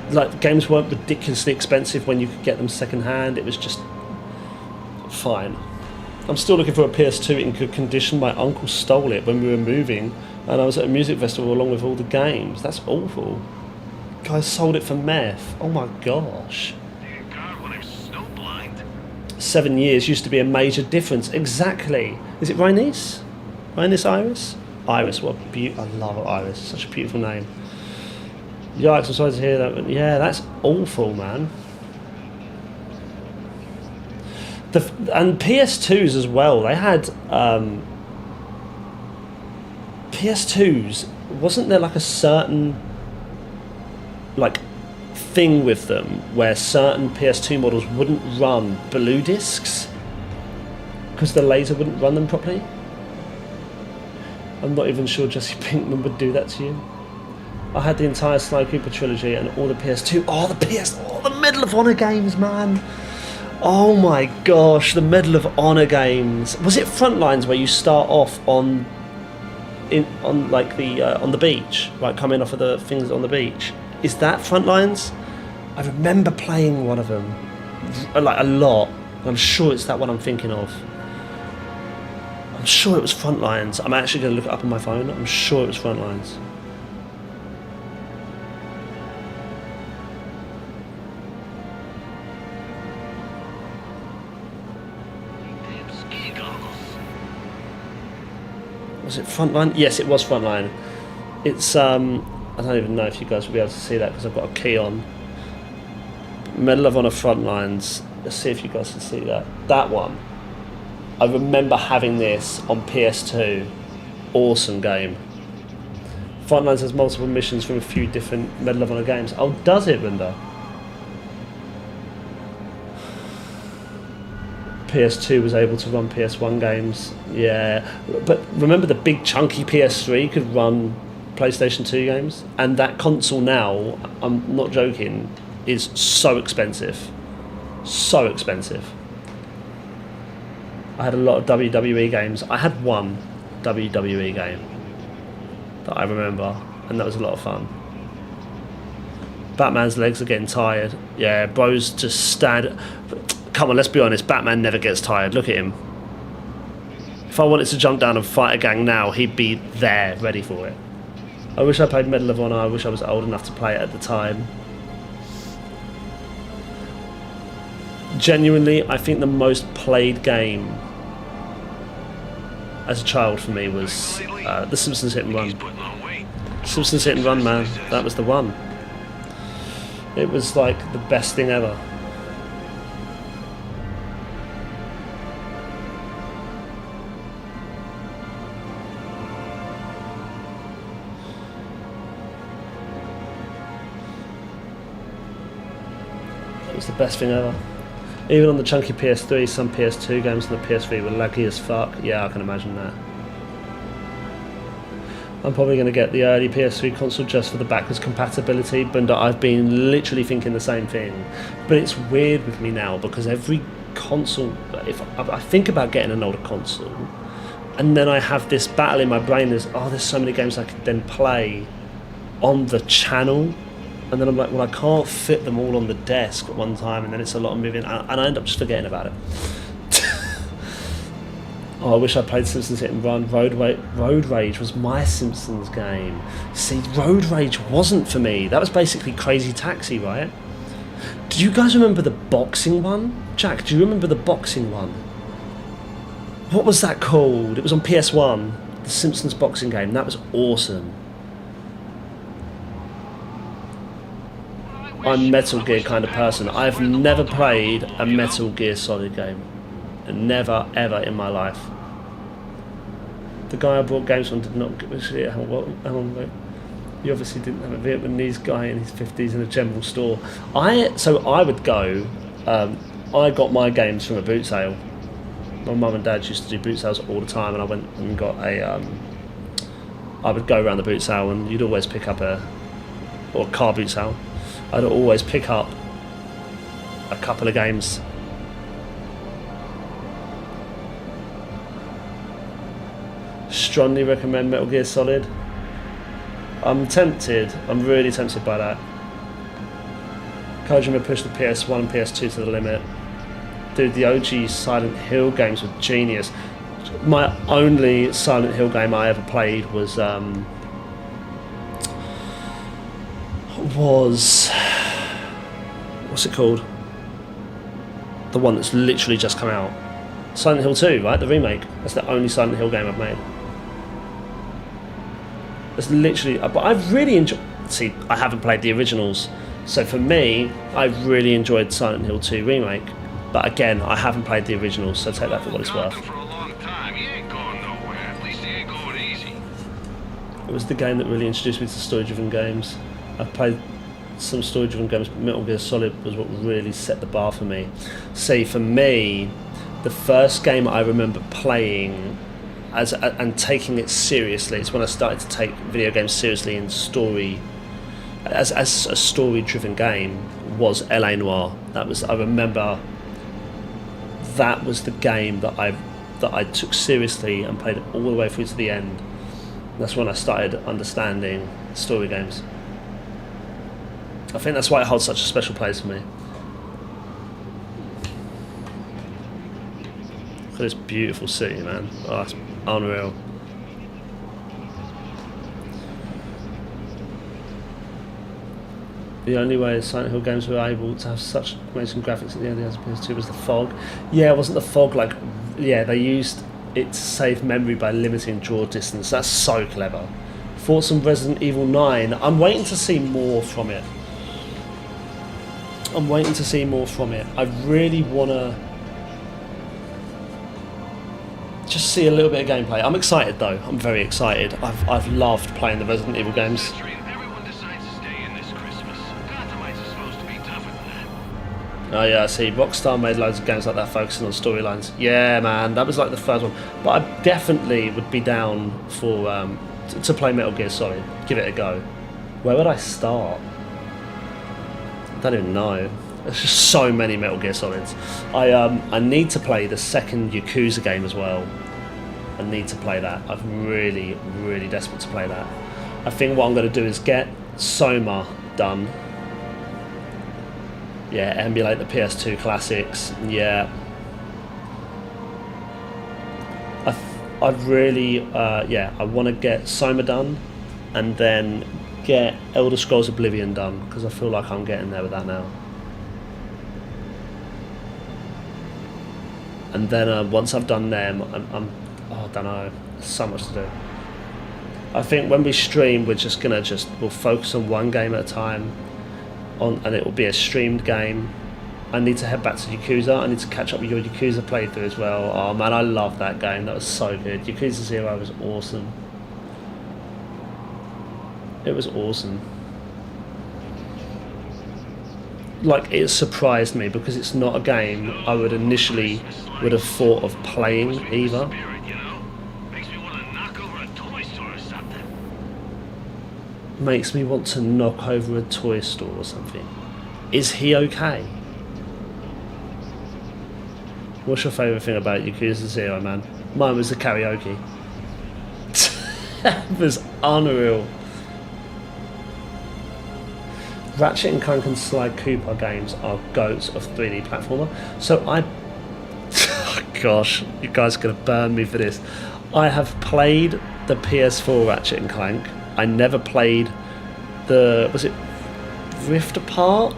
like, games weren't ridiculously expensive when you could get them second hand. It was just fine. I'm still looking for a PS2 in good condition. My uncle stole it when we were moving, and I was at a music festival along with all the games. That's awful. Guys sold it for meth. Oh my gosh. Dear God, when I'm snowblind. 7 years used to be a major difference. Exactly. Is it Rhaenys? Rhaenys Iris? Iris, what I love Iris. Such a beautiful name. Yikes, I'm sorry to hear that, but yeah, that's awful, man. And PS2s as well, they had PS2s, wasn't there like a certain like thing with them where certain PS2 models wouldn't run blue discs because the laser wouldn't run them properly? I'm not even sure Jesse Pinkman would do that to you. I had the entire Sly Cooper trilogy and all the PS2. Oh, the Medal of Honor games, man. Oh my gosh, the Medal of Honor games. Was it Frontlines where you start off on the beach, right, coming off of the things on the beach? Is that Frontlines? I remember playing one of them, like, a lot. I'm sure it's that one I'm thinking of. I'm sure it was Frontlines. I'm actually going to look it up on my phone. I'm sure it was Frontlines. Was it Frontline? Yes, it was Frontline. It's I don't even know if you guys will be able to see that because I've got a key on. Medal of Honor Frontlines. Let's see if you guys can see that. That one. I remember having this on PS2. Awesome game. Frontlines has multiple missions from a few different Medal of Honor games. Oh, does it, Linda? PS2 was able to run PS1 games. Yeah. But remember the big chunky PS3 could run PlayStation 2 games? And that console now, I'm not joking, is so expensive. So expensive. I had a lot of WWE games. I had one WWE game that I remember, and that was a lot of fun. Batman's legs are getting tired. Yeah, bro's just stand. Come on, let's be honest. Batman never gets tired. Look at him. If I wanted to jump down and fight a gang now, he'd be there, ready for it. I wish I played Medal of Honor. I wish I was old enough to play it at the time. Genuinely, I think the most played game as a child for me was The Simpsons Hit and Run. Simpsons Hit and Run, man. That was the one. It was like the best thing ever. It was the best thing ever. Even on the chunky PS3, some PS2 games on the PS3 were laggy as fuck. Yeah, I can imagine that. I'm probably going to get the early PS3 console just for the backwards compatibility, but I've been literally thinking the same thing. But it's weird with me now because every console, if I think about getting an older console, and then I have this battle in my brain as, oh, there's so many games I could then play on the channel. And then I'm like, well, I can't fit them all on the desk at one time, and then it's a lot of moving, and I end up just forgetting about it. Oh, I wish I played Simpsons Hit and Run. Road Rage was my Simpsons game. See, Road Rage wasn't for me. That was basically Crazy Taxi, right? Do you guys remember the boxing one? Jack, do you remember the boxing one? What was that called? It was on PS1. The Simpsons boxing game. That was awesome. I'm a Metal Gear kind of person. I've never played a Metal Gear Solid game. Never, ever in my life. The guy I bought games from did not give a shit. Hang on, mate. You obviously didn't have a Vietnamese guy in his 50s in a general store. So I would go, I got my games from a boot sale. My mum and dad used to do boot sales all the time, and I went and got a, I would go around the boot sale, and you'd always pick up a car boot sale. I'd always pick up a couple of games. Strongly recommend Metal Gear Solid. I'm tempted. I'm really tempted by that. Kojima pushed the PS1 and PS2 to the limit. Dude, the OG Silent Hill games were genius. My only Silent Hill game I ever played was what's it called? The one that's literally just come out. Silent Hill 2, right? The remake. That's the only Silent Hill game I've made. That's literally, but I've really enjoyed, see, I haven't played the originals, so for me, I've really enjoyed Silent Hill 2 remake, but again, I haven't played the originals, so take that for what it's worth. It was the game that really introduced me to story-driven games. I've played some story-driven games, but Metal Gear Solid was what really set the bar for me. See, for me, the first game I remember playing and taking it seriously is when I started to take video games seriously in story, as a story-driven game, was L.A. Noire. I remember that was the game that I took seriously and played all the way through to the end. That's when I started understanding story games. I think that's why it holds such a special place for me. Look at this beautiful city, man. Oh, it's unreal. The only way Silent Hill games were able to have such amazing graphics at the end of the PS2 was the fog. Yeah, wasn't the fog like... Yeah, they used it to save memory by limiting draw distance. That's so clever. Thoughts on Resident Evil 9. I'm waiting to see more from it. I really want to just see a little bit of gameplay. I'm excited though. I'm very excited. I've loved playing the Resident Evil games. Oh yeah, I see. Rockstar made loads of games like that focusing on storylines. Yeah, man, that was like the first one. But I definitely would be down for to play Metal Gear Solid. Give it a go. Where would I start? I don't even know. There's just so many Metal Gear Solids. I need to play the second Yakuza game as well. I need to play that. I'm really, really desperate to play that. I think what I'm going to do is get Soma done, Yeah, emulate the PS2 classics. Yeah. I'd really, I want to get Soma done, and then get Elder Scrolls Oblivion done, because I feel like I'm getting there with that now. And then once I've done them, I don't know, so much to do. I think when we stream, we're just gonna we'll focus on one game at a time, and it will be a streamed game. I need to head back to Yakuza. I need to catch up with your Yakuza playthrough as well. Oh man, I love that game. That was so good. Yakuza 0 was awesome. It was awesome. Like, it surprised me because it's not a game I would have thought of playing either. Makes me want to knock over a toy store or something. Is he okay? What's your favourite thing about Yakuza 0, man? Mine was the karaoke. It was unreal. Ratchet and Clank and Sly Cooper games are goats of 3D platformer. So gosh, you guys are going to burn me for this. I have played the PS4 Ratchet and Clank. I never played was it Rift Apart?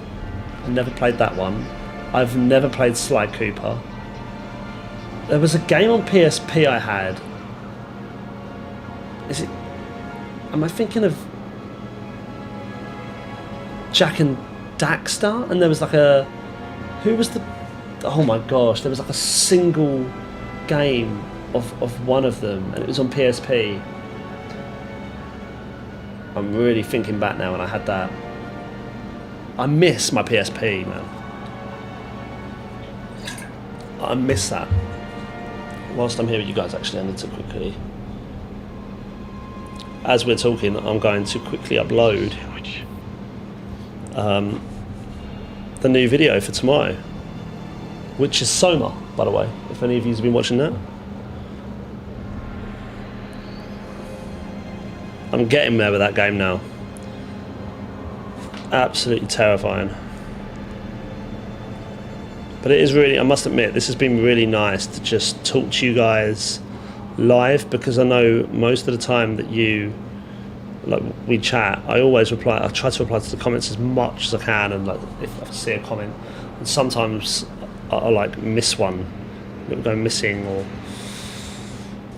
I never played that one. I've never played Sly Cooper. There was a game on PSP I had. Am I thinking of Jak and Daxter? And there was like oh my gosh, there was like a single game of one of them, and it was on PSP. I'm really thinking back now, and I had that. I miss my PSP, man. I miss that. Whilst I'm here with you guys, actually, I need to quickly, as we're talking, I'm going to quickly upload the new video for tomorrow, which is Soma, by the way, if any of you have been watching that. I'm getting there with that game now. Absolutely terrifying. But it is really, I must admit, this has been really nice to just talk to you guys live, because I know most of the time that we chat, I always reply. I try to reply to the comments as much as I can, and like if I see a comment, and sometimes I like miss one, it will go missing, or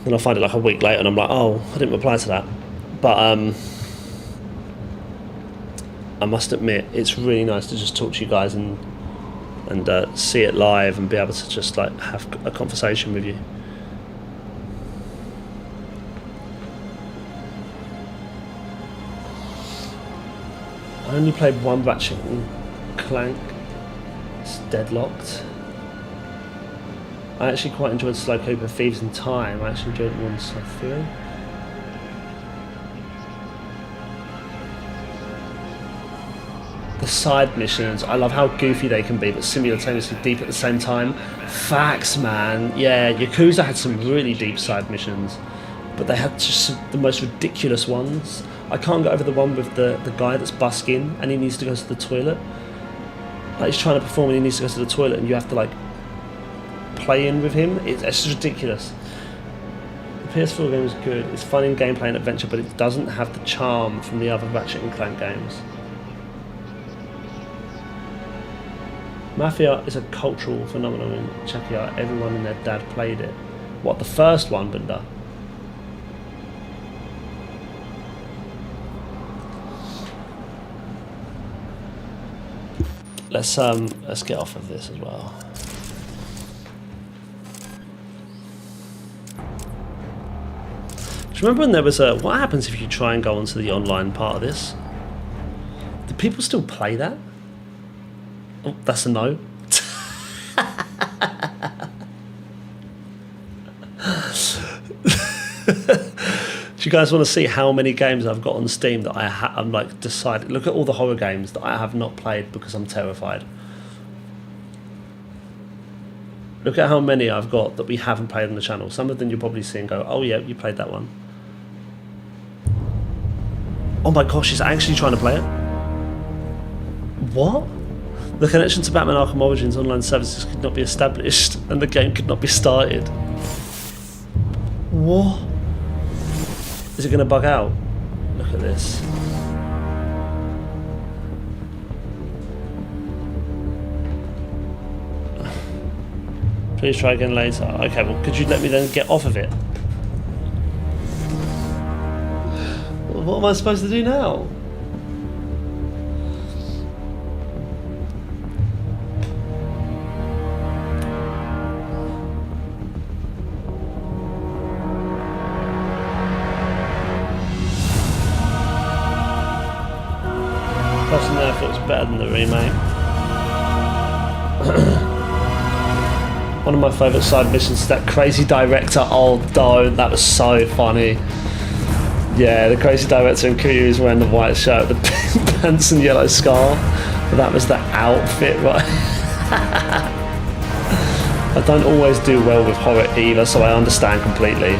then I find it like a week later and I'm like, oh, I didn't reply to that. But I must admit, it's really nice to just talk to you guys and see it live and be able to just like have a conversation with you. I only played one Ratchet and Clank. It's Deadlocked. I actually quite enjoyed Sly Cooper Thieves in Time. I actually enjoyed it more than Sly 3. The side missions, I love how goofy they can be, but simultaneously deep at the same time. Facts, man. Yeah, Yakuza had some really deep side missions, but they had just the most ridiculous ones. I can't get over the one with the guy that's busking and he needs to go to the toilet. Like, he's trying to perform and he needs to go to the toilet, and you have to like play in with him. It's just ridiculous. The PS4 game is good. It's fun in gameplay and adventure, but it doesn't have the charm from the other Ratchet and Clank games. Mafia is a cultural phenomenon in Czechia. Everyone and their dad played it. What, the first one, Bunda? Let's get off of this as well. Do you remember when there was what happens if you try and go onto the online part of this? Do people still play that? Oh, that's a no. Do you guys want to see how many games I've got on Steam that I'm like decided? Look at all the horror games that I have not played because I'm terrified. Look at how many I've got that we haven't played on the channel. Some of them you'll probably see and go, oh yeah, you played that one. Oh my gosh, he's actually trying to play it? What? The connection to Batman Arkham Origins online services could not be established and the game could not be started. What? Is it going to bug out? Look at this. Please try again later. Okay, well, could you let me then get off of it? What am I supposed to do now? Personally, I thought it was better than the remake. One of my favourite side missions is that crazy director. Oh, don't! That was so funny. Yeah, the crazy director in Kiryu is wearing the white shirt, the pink pants and yellow scarf. But that was the outfit, right? I don't always do well with horror either, so I understand completely.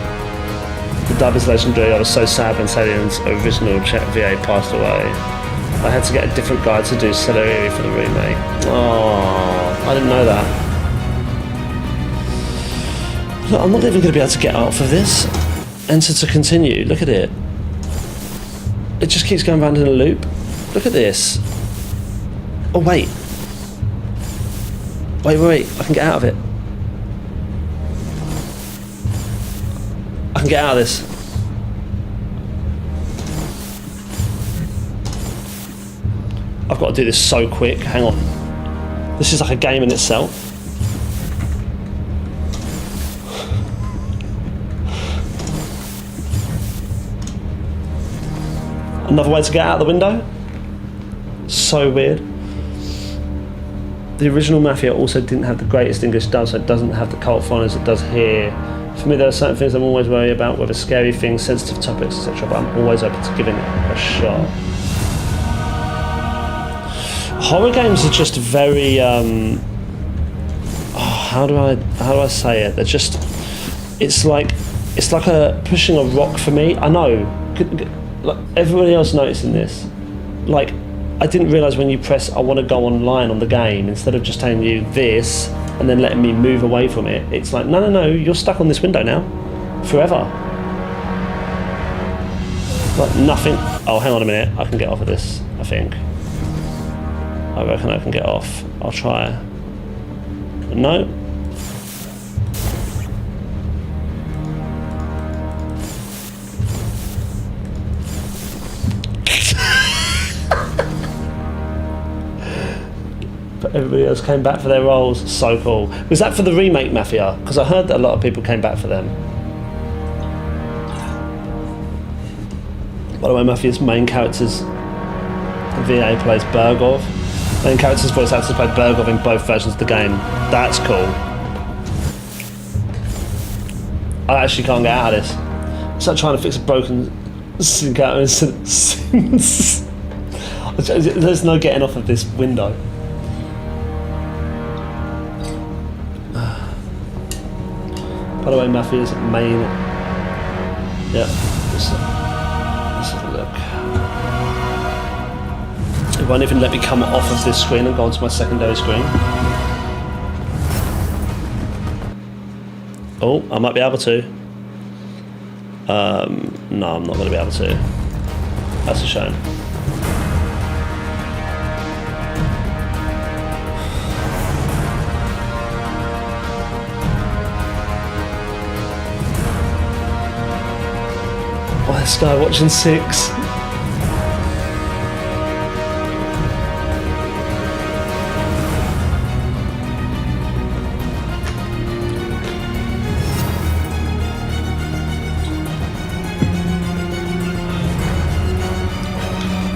The dub is legendary. I was so sad when Salien's original Czech VA passed away. I had to get a different guy to do Celery for the remake. Oh, I didn't know that. Look, I'm not even going to be able to get out of this. Enter to continue. Look at it. It just keeps going round in a loop. Look at this. Oh, wait. Wait. I can get out of it. I can get out of this. I've got to do this so quick. Hang on. This is like a game in itself. Another way to get out the window? So weird. The original Mafia also didn't have the greatest English dub, so it doesn't have the cult followers it does here. For me, there are certain things I'm always worried about, whether scary things, sensitive topics, etc., but I'm always open to giving it a shot. Horror games are just very, how do I say it? They're just, it's like a pushing a rock for me. I know, like everybody else noticing this. Like, I didn't realise when you press I want to go online on the game, instead of just telling you this and then letting me move away from it, it's like, no, you're stuck on this window now, forever. Like nothing. Oh, hang on a minute, I can get off of this, I think. I reckon I can get off. I'll try. No. But everybody else came back for their roles. So cool. Was that for the remake Mafia? Because I heard that a lot of people came back for them. By the way, Mafia's main character's VA plays Bergov. Main character's voice actor played Bergov in both versions of the game. That's cool. I actually can't get out of this. It's like trying to fix a broken sink out of Sims. There's no getting off of this window. By the way, Mafia's main... Yeah, let's have a look. It won't even let me come off of this screen and go onto my secondary screen. Oh, I might be able to. No, I'm not going to be able to. That's a shame. Why is Sky watching 6?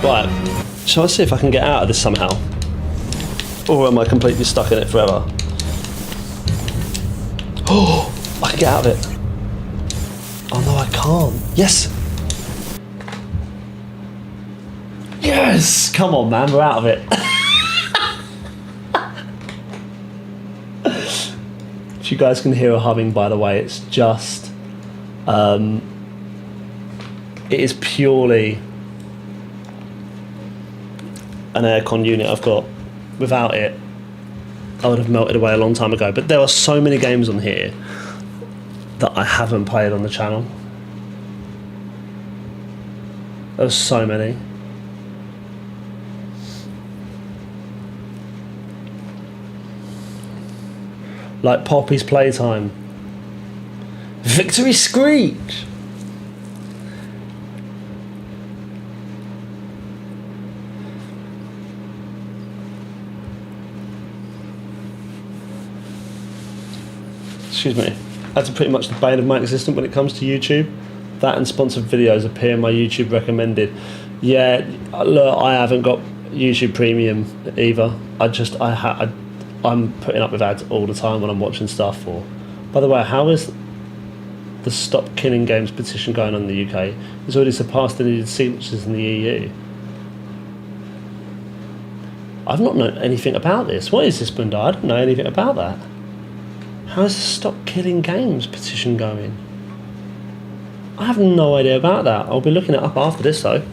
Right, shall I see if I can get out of this somehow? Or am I completely stuck in it forever? Oh, I can get out of it. Oh no, I can't. Yes! Yes! Come on, man, we're out of it. If you guys can hear a humming, by the way, it's just... it is purely an aircon unit I've got. Without it, I would have melted away a long time ago. But there are so many games on here that I haven't played on the channel. There's so many. Like Poppy's Playtime. Victory Screech! Excuse me. That's pretty much the bane of my existence when it comes to YouTube. That and sponsored videos appear in my YouTube recommended. Yeah, look, I haven't got YouTube Premium either. I'm putting up with ads all the time when I'm watching stuff. Or, by the way, how is the Stop Killing Games petition going on in the UK? It's already surpassed the needed signatures in the EU. I've not known anything about this. What is this, Bunda? I don't know anything about that. How is the Stop Killing Games petition going? I have no idea about that. I'll be looking it up after this though.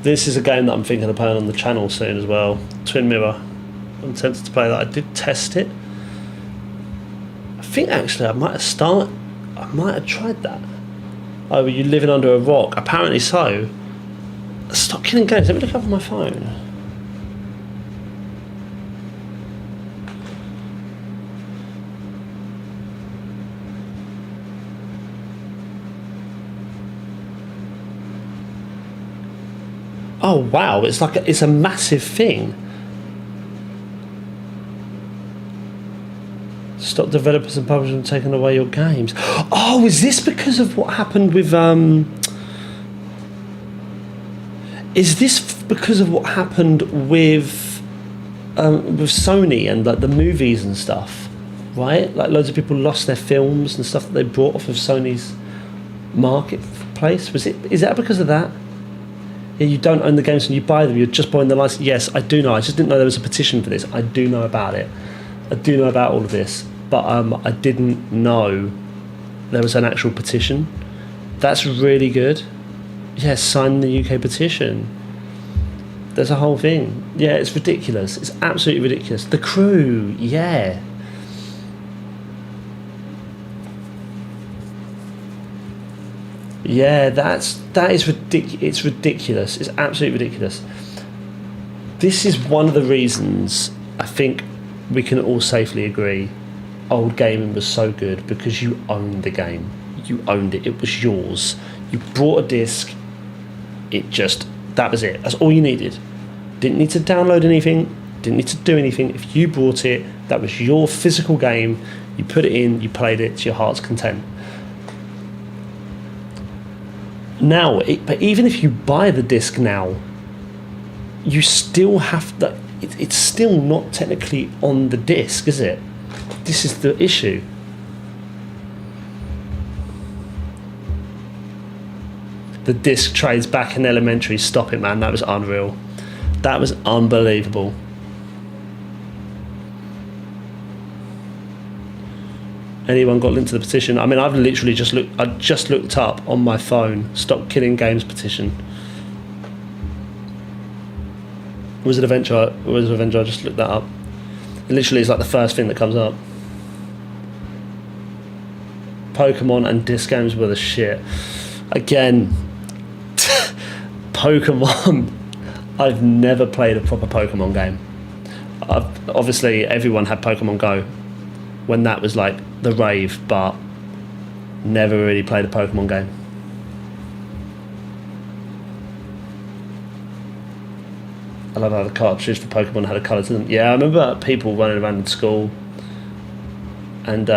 This is a game that I'm thinking of playing on the channel soon as well. Twin Mirror. I'm tempted to play that. I did test it. I think actually I might have tried that. Oh, were you living under a rock? Apparently so. Stop Killing Games. Let me look up on my phone. Oh wow! It's a massive thing. Stop developers and publishers from taking away your games. Oh, is this because of what happened with Is this because of what happened with Sony and like the movies and stuff, right? Like loads of people lost their films and stuff that they brought off of Sony's marketplace. Is that because of that? Yeah, you don't own the games and you buy them. You're just buying the license. Yes, I do know. I just didn't know there was a petition for this. I do know about it. I do know about all of this, but I didn't know there was an actual petition. That's really good. Yeah, sign the UK petition. There's a whole thing. Yeah, it's ridiculous. It's absolutely ridiculous. The Crew, yeah. Yeah, that is ridiculous. It's ridiculous. It's absolutely ridiculous. This is one of the reasons I think we can all safely agree old gaming was so good, because you owned the game. You owned it. It was yours. You brought a disc. That was it. That's all you needed. Didn't need to download anything. Didn't need to do anything. If you bought it, that was your physical game. You put it in. You played it to your heart's content. Now, but even if you buy the disc now, you still have to. It's still not technically on the disc, is it? This is the issue. The disc trades back in Elementary. Stop it, man. That was unreal. That was unbelievable. Anyone got linked to the petition? I mean, I've literally just looked up on my phone. Stop Killing Games petition. Was it Adventure? I just looked that up. It literally is like the first thing that comes up. Pokemon and disc games were the shit. Again, Pokemon. I've never played a proper Pokemon game. Obviously, everyone had Pokemon Go when that was like the rave, but never really played a Pokemon game. I love how the cartridge for Pokemon had a colour to them. Yeah, I remember people running around in school, and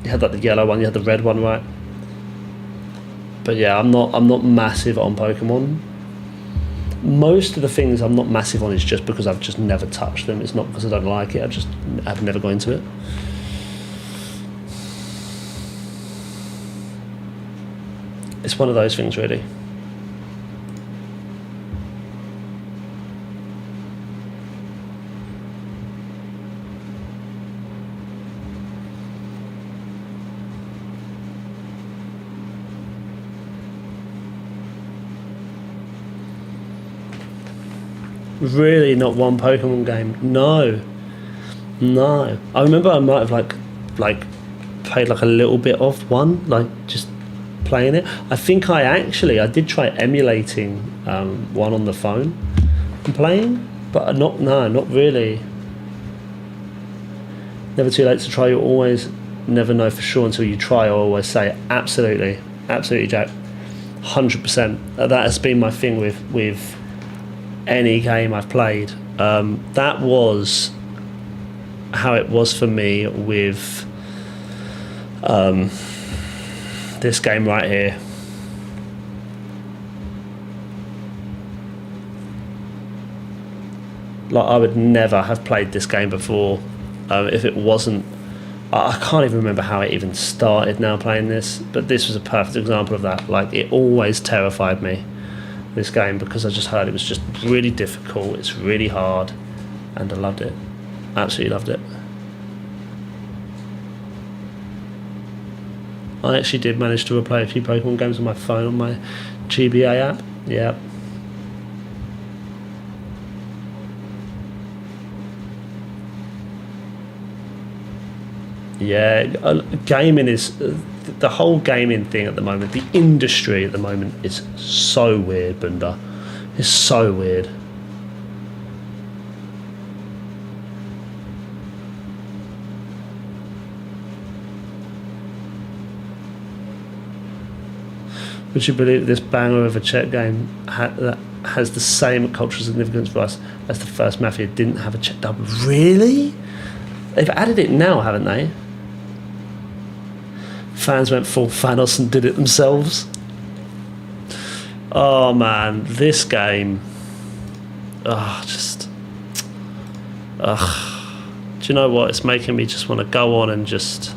you had like the yellow one, you had the red one, right? But yeah, I'm not massive on Pokemon. Most of the things I'm not massive on is just because I've just never touched them. It's not because I don't like it. I've never gone into it. It's one of those things, really. Really, not one Pokemon game. No. I remember I might have like played like a little bit of one, like just playing it. I think I did try emulating one on the phone and playing, but not really. Never too late to try. You always never know for sure until you try. I always say absolutely, Jack, 100%. That has been my thing with any game I've played. That was how it was for me with this game right here. Like, I would never have played this game before if it wasn't. I can't even remember how it even started now playing this, but this was a perfect example of that. Like, it always terrified me, this game, because I just heard it was just really difficult, it's really hard, and I loved it. Absolutely loved it. I actually did manage to replay a few Pokemon games on my phone on my GBA app. Yeah. Yeah, gaming is the whole gaming thing at the moment. The industry at the moment is so weird, Bunda. It's so weird. Would you believe this banger of a Czech game that has the same cultural significance for us as the first Mafia didn't have a Czech dub? Really? They've added it now, haven't they? Fans went full Thanos and did it themselves. Oh man, this game. Do you know what? It's making me just want to go on and just.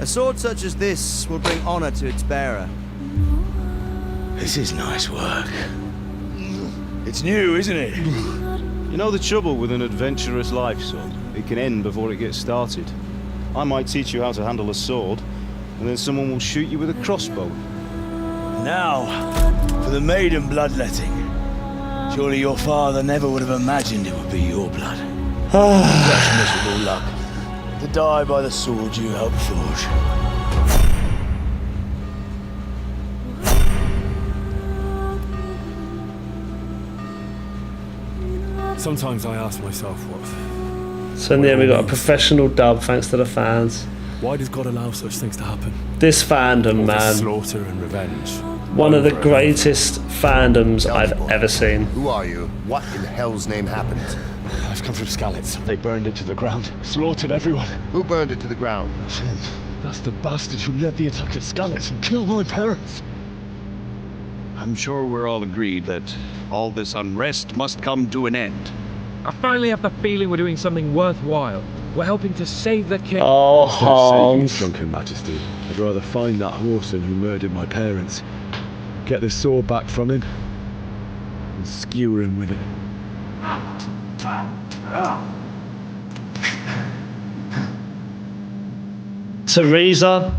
A sword such as this will bring honor to its bearer. This is nice work. It's new, isn't it? You know the trouble with an adventurous life, son? It can end before it gets started. I might teach you how to handle a sword, and then someone will shoot you with a crossbow. Now, for the maiden bloodletting. Surely your father never would have imagined it would be your blood. Such miserable luck. To die by the sword you helped forge. Sometimes I ask myself what. So in the end, we got a professional dub thanks to the fans. Why does God allow such things to happen? This fandom, All this man. slaughter and revenge. One of the greatest fandoms I've ever seen. Who are you? What in hell's name happened? I've come from Skalitz. They burned it to the ground, slaughtered everyone. Who burned it to the ground? Finn, that's the bastard who led the attack at Skalitz and killed my parents. I'm sure we're all agreed that all this unrest must come to an end. I finally have the feeling we're doing something worthwhile. We're helping to save the king. Oh, Don't say, Hans. you drunken majesty. I'd rather find that horseman who murdered my parents, get the sword back from him, and skewer him with it. Teresa,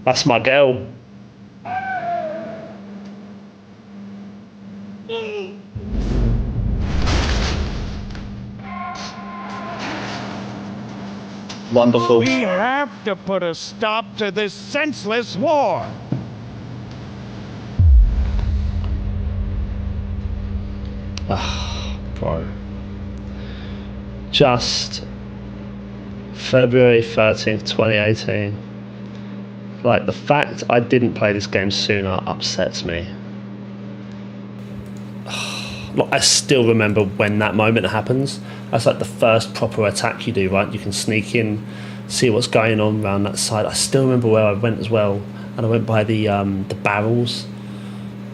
that's my girl. Wonderful. We have to put a stop to this senseless war. Bro. Just February 13th, 2018. Like, the fact I didn't play this game sooner upsets me. Like, I still remember when that moment happens. That's like the first proper attack you do, right? You can sneak in, see what's going on around that side. I still remember where I went as well, and I went by the barrels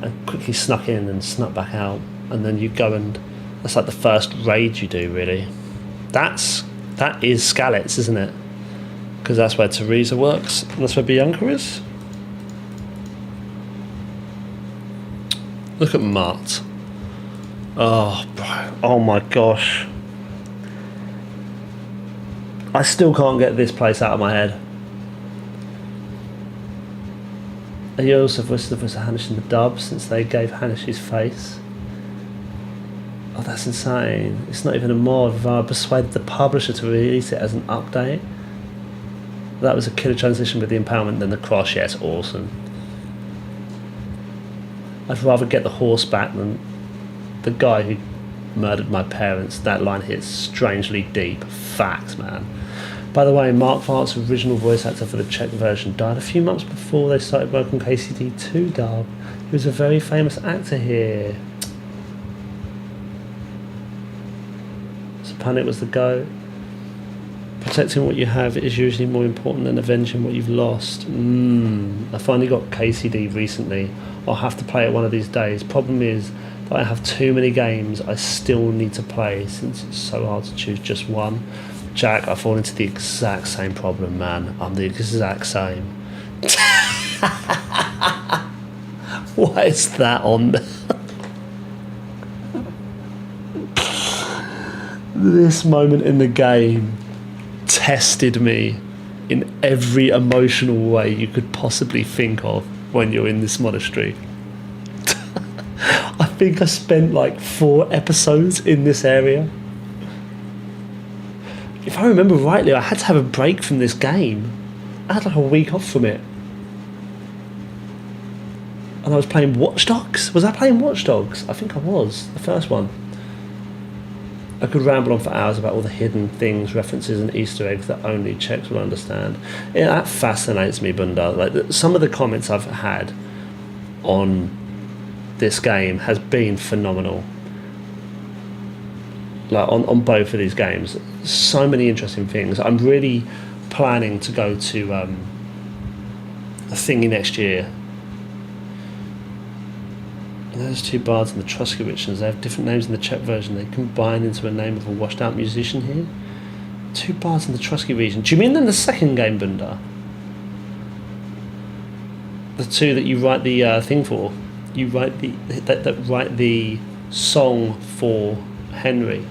and quickly snuck in and snuck back out. And then you go and that's like the first raid you do, really. That is Skalitz, isn't it? Because that's where Teresa works, and that's where Bianca is. Look at Mart. Oh, bro. Oh my gosh. I still can't get this place out of my head. He also voiced the voice of Hanish in the dub since they gave Hanish his face. Oh, that's insane. It's not even a mod. I persuaded the publisher to release it as an update. That was a killer transition with the empowerment than the cross. Yeah, it's awesome. I'd rather get the horse back than the guy who murdered my parents. That line hits strangely deep. Facts, man. By the way, Mark Vart's original voice actor for the Czech version died a few months before they started working on KCD 2 dub. He was a very famous actor here. So Panic was the GOAT. Protecting what you have is usually more important than avenging what you've lost. I finally got KCD recently. I'll have to play it one of these days. Problem is that I have too many games I still need to play since it's so hard to choose just one. Jack, I fall into the exact same problem, man. I'm the exact same. What is that on there? This moment in the game tested me in every emotional way you could possibly think of when you're in this monastery. I think I spent like 4 episodes in this area. If I remember rightly, I had to have a break from this game. I had like a week off from it. And I was playing Watch Dogs. Was I playing Watch Dogs? I think I was, the first one. I could ramble on for hours about all the hidden things, references and Easter eggs that only Czechs will understand. Yeah, that fascinates me, Bunda. Like some of the comments I've had on this game has been phenomenal. Like on both of these games, so many interesting things. I'm really planning to go to a thingy next year. And those 2 bards and the Truskowitchens, they have different names in the Czech version. They combine into a name of a washed out musician here. 2 bards in the Trusky region. Do you mean in the second game, Bunda? The 2 that you write the thing for? You write that write the song for Henry.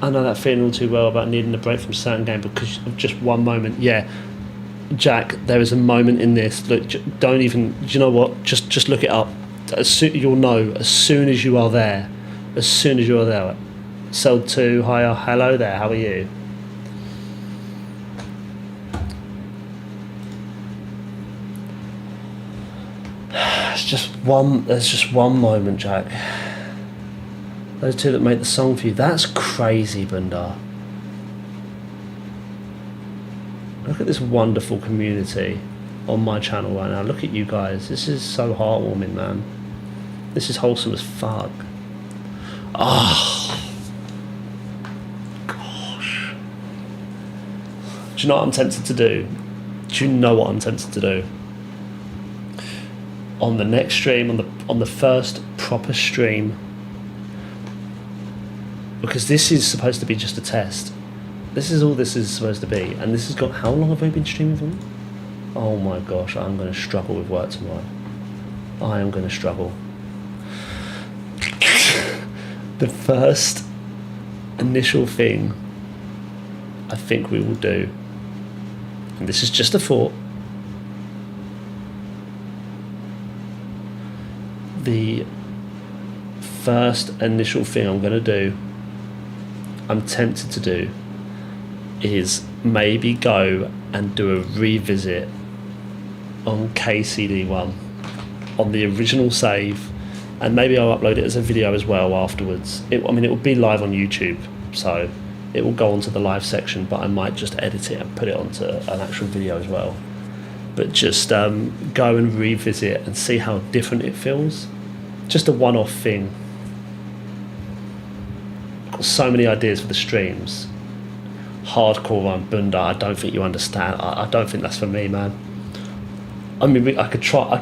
I know that feeling all too well about needing a break from a certain game because of just one moment. Yeah, Jack, there is a moment in this. Look, don't even. Do you know what? Just look it up. You'll know as soon as you are there. As soon as you are there. Cell 2, hi, hello there. How are you? There's just one moment, Jack. Those 2 that made the song for you. That's crazy, Bunda. Look at this wonderful community on my channel right now. Look at you guys. This is so heartwarming, man. This is wholesome as fuck. Oh. Gosh. Do you know what I'm tempted to do? Do you know what I'm tempted to do? On the next stream, on the first proper stream, because this is supposed to be just a test. This is all this is supposed to be, and this has got, how long have we been streaming for? Oh my gosh, I'm going to struggle with work tomorrow. I am going to struggle. The first initial thing I think we will do, and this is just a thought, the first initial thing I'm going to do, I'm tempted to do, is maybe go and do a revisit on KCD1 on the original save, and maybe I'll upload it as a video as well afterwards. It will be live on YouTube, so it will go onto the live section, but I might just edit it and put it onto an actual video as well. But just go and revisit and see how different it feels. Just a one-off thing. I've got so many ideas for the streams. Hardcore on Bunda, I don't think you understand. I don't think that's for me, man. I mean, we could try.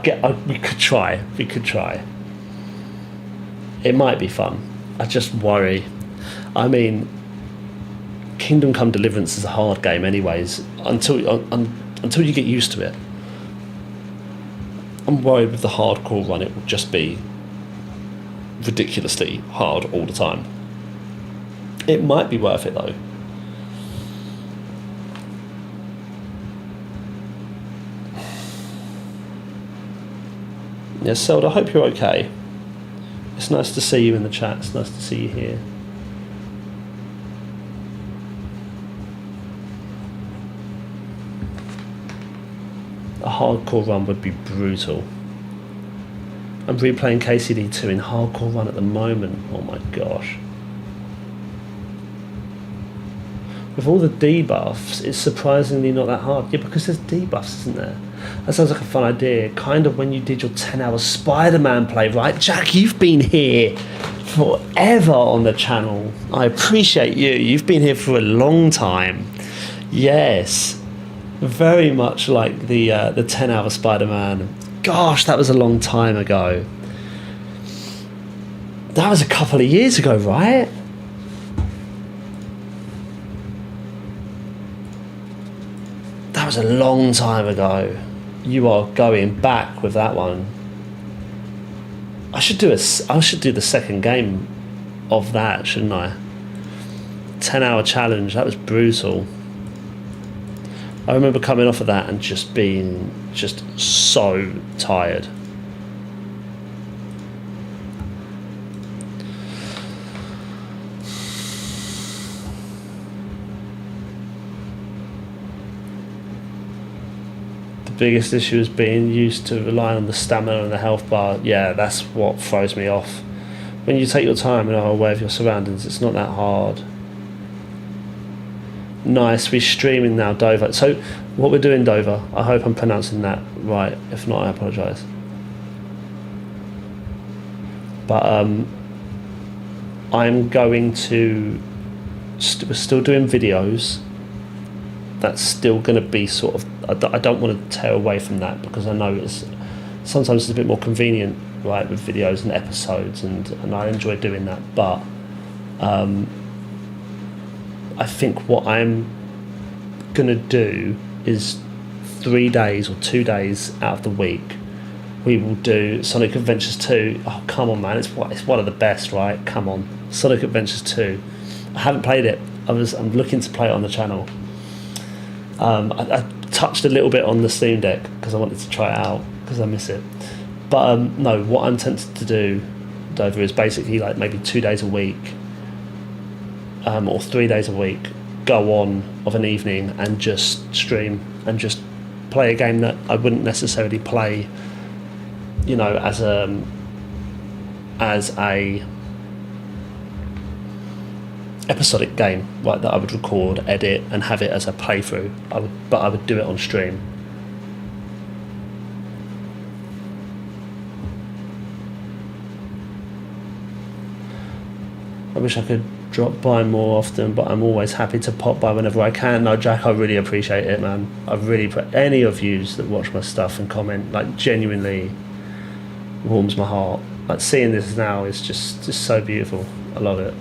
It might be fun. I just worry. I mean, Kingdom Come Deliverance is a hard game anyways, until you get used to it. I'm worried with the hardcore run it will just be ridiculously hard all the time. It might be worth it though. Yes, Seld, I hope you're okay. It's nice to see you in the chat. It's nice to see you here. A hardcore run would be brutal. I'm replaying KCD 2 in hardcore run at the moment. Oh my gosh. With all the debuffs, it's surprisingly not that hard. Yeah, because there's debuffs, isn't there? That sounds like a fun idea. Kind of when you did your 10-hour Spider-Man play, right? Jack, you've been here forever on the channel. I appreciate you. You've been here for a long time. Yes. Very much like the 10-hour Spider-Man. Gosh, that was a long time ago. That was a couple of years ago, right? That was a long time ago. You are going back with that one. I should do the second game of that, shouldn't I? 10-hour challenge. That was brutal. I remember coming off of that and just being so tired. The biggest issue is being used to relying on the stamina and the health bar. Yeah, that's what throws me off. When you take your time and are aware of your surroundings, it's not that hard. Nice, we're streaming now, Dover. So what we're doing, Dover, I hope I'm pronouncing that right. If not, I apologise. But I'm going to... we're still doing videos. That's still going to be sort of... I don't want to tear away from that because I know sometimes it's a bit more convenient, right, with videos and episodes, and I enjoy doing that. But... I think what I'm gonna do is 3 days or 2 days out of the week we will do Sonic Adventures 2. Oh come on, man, it's one of the best, right? Come on, Sonic Adventures 2. I haven't played it. I'm looking to play it on the channel. I touched a little bit on the Steam Deck because I wanted to try it out because I miss it. But no, what I'm tempted to do, Dover, is basically like maybe 2 days a week. Or 3 days a week, go on of an evening and just stream and just play a game that I wouldn't necessarily play, you know, as a episodic game, right, that I would record, edit and have it as a playthrough. But I would do it on stream. I wish I could drop by more often, but I'm always happy to pop by whenever I can. No, Jack, I really appreciate it, man. I really any of yous that watch my stuff and comment, like, genuinely warms my heart. Like, seeing this now is just so beautiful. I love it.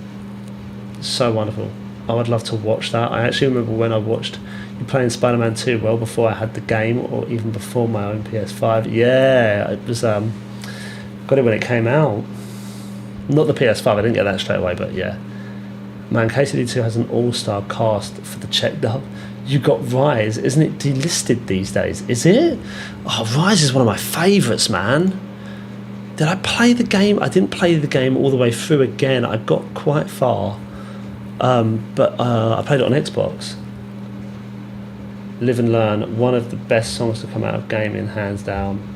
It's so wonderful. I would love to watch that. I actually remember when I watched you playing Spider-Man 2 well before I had the game, or even before my own PS5. Yeah, it was got it when it came out. Not the PS5, I didn't get that straight away, but yeah. Man, KCD2 has an all-star cast for the Czech dub. You got Rise, isn't it delisted these days? Is it? Oh, Rise is one of my favourites, man. Did I play the game? I didn't play the game all the way through again. I got quite far. But I played it on Xbox. Live and Learn, one of the best songs to come out of gaming, hands down.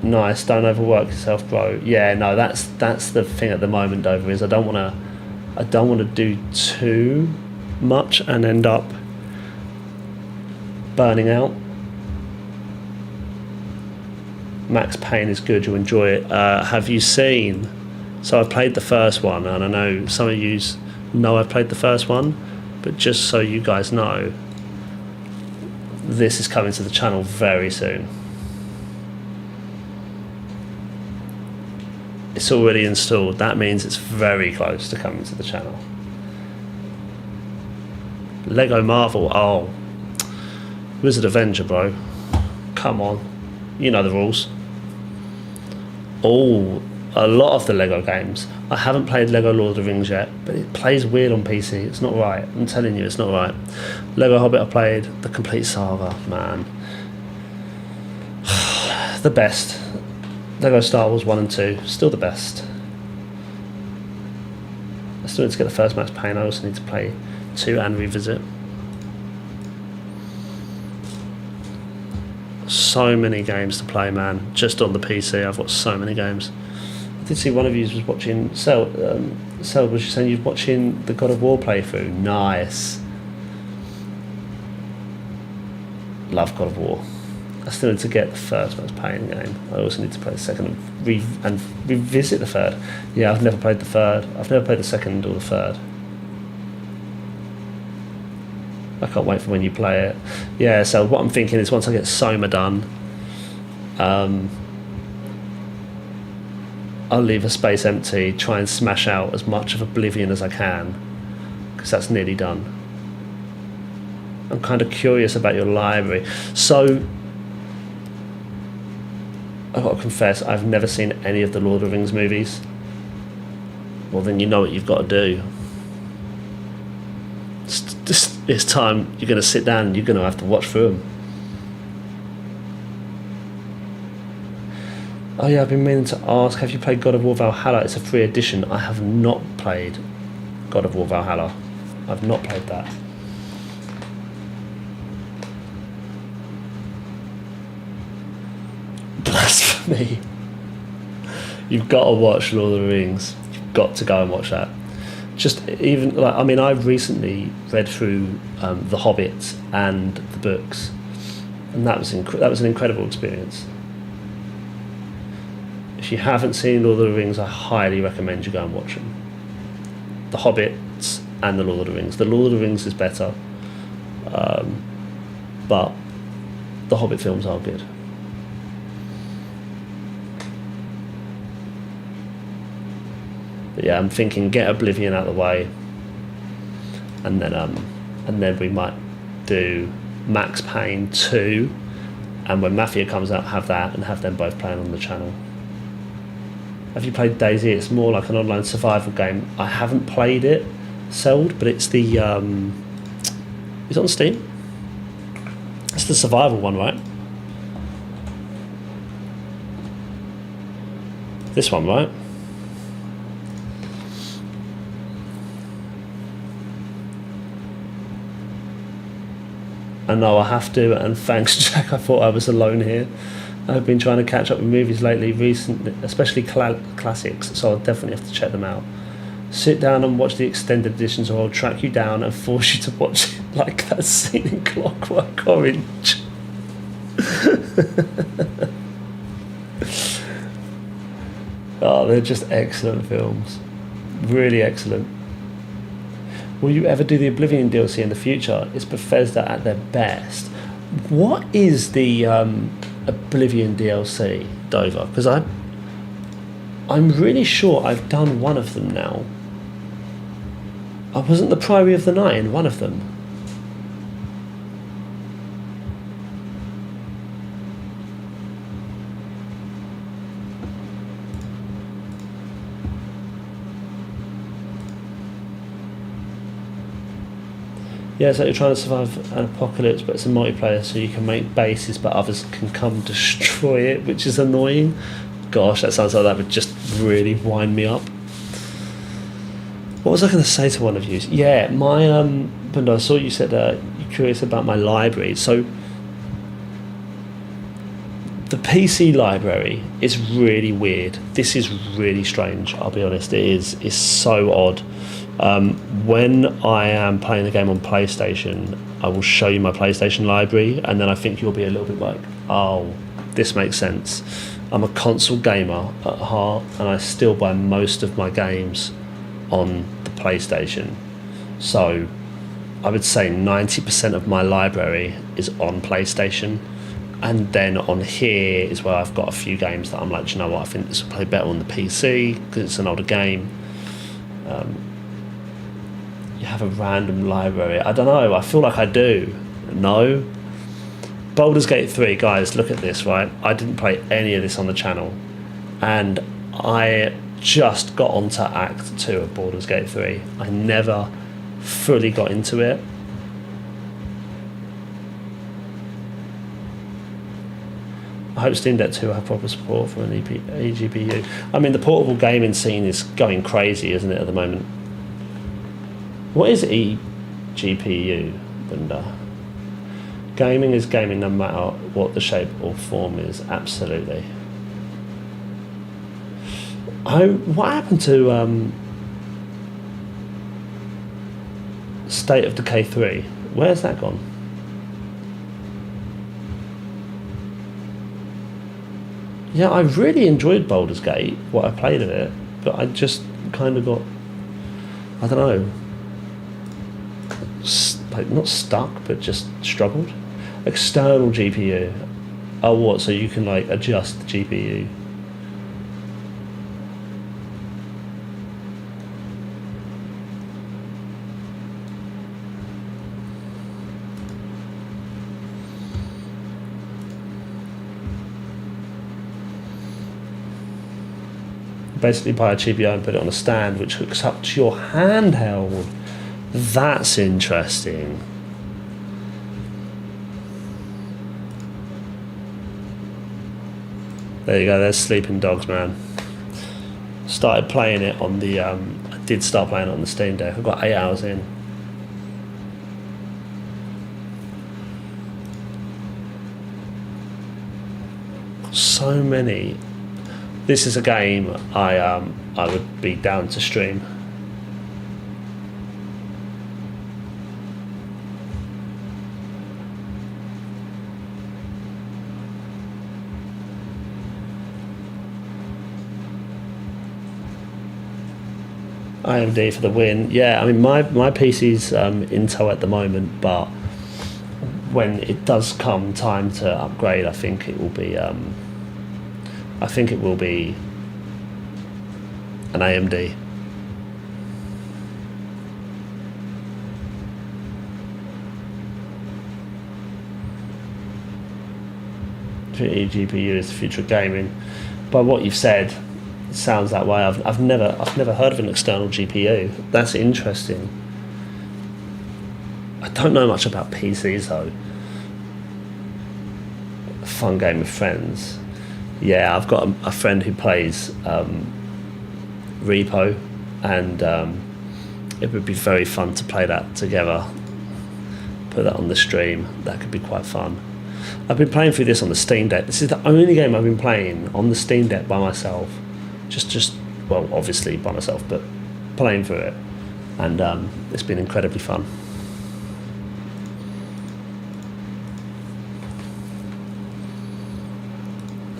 Nice, don't overwork yourself, bro. Yeah, no, that's the thing at the moment, Dover, is I don't want to do too much and end up burning out. Max Payne is good, you'll enjoy it. Have you seen? So I've played the first one, and I know some of you know I've played the first one, but just so you guys know, this is coming to the channel very soon. It's already installed. That means it's very close to coming to the channel. Lego Marvel. Oh, Wizard Avenger, bro. Come on, you know the rules. Oh, a lot of the Lego games. I haven't played Lego Lord of the Rings yet, but it plays weird on PC. It's not right. I'm telling you, it's not right. Lego Hobbit I played. The Complete Saga, man. the best. Lego Star Wars 1 and 2, still the best. I still need to get the first Max Payne. I also need to play 2 and revisit. So many games to play, man. Just on the PC, I've got so many games. I did see one of you was watching. Cell was you saying you're watching the God of War playthrough? Nice. Love God of War. I still need to get the first Max Payne game. I also need to play the second and revisit the third. Yeah, I've never played the third. I've never played the second or the third. I can't wait for when you play it. Yeah, so what I'm thinking is once I get Soma done, I'll leave a space empty, try and smash out as much of Oblivion as I can, because that's nearly done. I'm kind of curious about your library. So, I've got to confess, I've never seen any of the Lord of the Rings movies. Well, then you know what you've got to do. It's time you're going to sit down and you're going to have to watch through them. Oh yeah, I've been meaning to ask, have you played God of War Valhalla? It's a free edition. I have not played God of War Valhalla. I've not played that. Blasphemy. You've got to watch Lord of the Rings. You've got to go and watch that. Just even like, I mean, I've recently read through The Hobbit and the books, and that was an incredible experience. If you haven't seen Lord of the Rings, I highly recommend you go and watch them. The Hobbits and the Lord of the Rings. The Lord of the Rings is better, but the Hobbit films are good. But yeah, I'm thinking get Oblivion out of the way, and then we might do Max Payne 2, and when Mafia comes out, have that and have them both playing on the channel. Have you played DayZ? It's more like an online survival game. I haven't played it, sold, but it's the it's on Steam. It's the survival one, right? This one, right? I know I have to, and thanks Jack, I thought I was alone here. I've been trying to catch up with movies lately, recently, especially classics, so I'll definitely have to check them out. Sit down and watch the extended editions, or I'll track you down and force you to watch it, like that scene in Clockwork Orange. Oh, they're just excellent films. Really excellent. Will you ever do the Oblivion DLC in the future? It's Bethesda at their best. What is the Oblivion DLC, Dover? Because I'm really sure I've done one of them now. I wasn't the Priory of the Night in one of them. Yeah, so you're trying to survive an apocalypse, but it's a multiplayer, so you can make bases, but others can come destroy it, which is annoying. Gosh, that sounds like that would just really wind me up. What was I going to say to one of you? Yeah, my but I saw you said you're curious about my library. So the PC library is really weird. This is really strange. I'll be honest. It's so odd. When I am playing the game on PlayStation, I will show you my PlayStation library, and then I think you'll be a little bit like, oh, this makes sense. I'm a console gamer at heart, and I still buy most of my games on the PlayStation. So I would say 90% of my library is on PlayStation, and then on here is where I've got a few games that I'm like, you know what, I think this will play better on the PC because it's an older game. You have a random library. I don't know, I feel like I do. No. Baldur's Gate 3, guys, look at this, right? I didn't play any of this on the channel, and I just got onto Act 2 of Baldur's Gate 3. I never fully got into it. I hope Steam Deck 2 will have proper support from an eGPU. I mean, the portable gaming scene is going crazy, isn't it, at the moment? What is eGPU, Bunda? Gaming is gaming no matter what the shape or form is, absolutely. What happened to State of Decay 3? Where's that gone? Yeah, I really enjoyed Baldur's Gate, what I played of it, but I just kind of got, I don't know, like not stuck, but just struggled. External GPU. Oh, what? So you can like adjust the GPU. Basically buy a GPU and put it on a stand which hooks up to your handheld. That's interesting. There you go, there's Sleeping Dogs, man. Started playing it on the I did start playing it on the Steam Deck. I got 8 hours in. So many. This is a game I would be down to stream. AMD for the win. Yeah, I mean my PC's Intel at the moment, but when it does come time to upgrade, I think it will be an AMD. eGPU is the future of gaming. By what you've said, it sounds that way. I've never heard of an external GPU. That's interesting. I don't know much about PCs though. A fun game with friends. Yeah, I've got a friend who plays Repo, and it would be very fun to play that together. Put that on the stream. That could be quite fun. I've been playing through this on the Steam Deck. This is the only game I've been playing on the Steam Deck by myself. Well, obviously by myself, but playing through it, and it's been incredibly fun.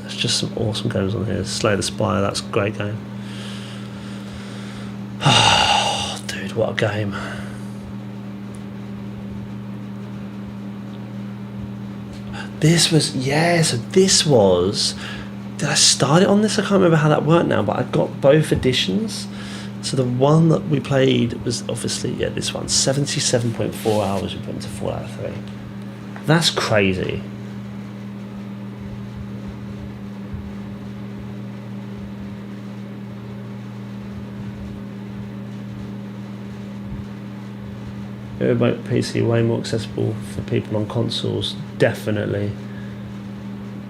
There's just some awesome games on here. Slay the Spire, that's a great game. Oh, dude, what a game. This was, yeah, so this was, did I start it on this? I can't remember how that worked now, but I got both editions. So the one that we played was obviously, yeah, this one, 77.4 hours we put into Fallout 3. That's crazy. Remote PC way more accessible for people on consoles, definitely.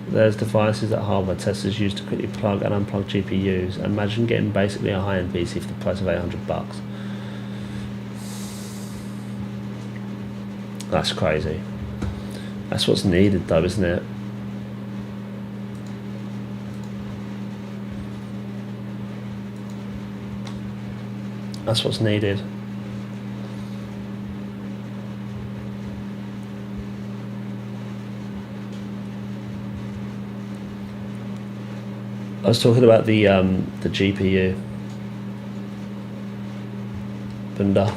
There's devices that hardware testers use to quickly plug and unplug GPUs. Imagine getting basically a high-end PC for the price of $800. That's crazy. That's what's needed though, isn't it? That's what's needed. I was talking about the GPU. Bunda.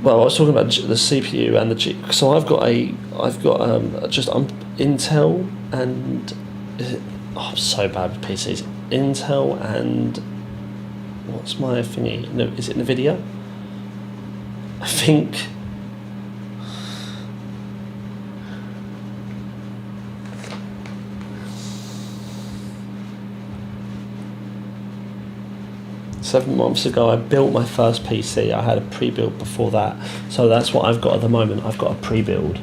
Well, I was talking about the CPU and the G. So I've got just Intel and I'm so bad with PCs. Intel and what's my thingy? No, is it NVIDIA? I think. Seven months ago I built my first PC. I had a pre-built before that, so that's what I've got at the moment. I've got a pre-build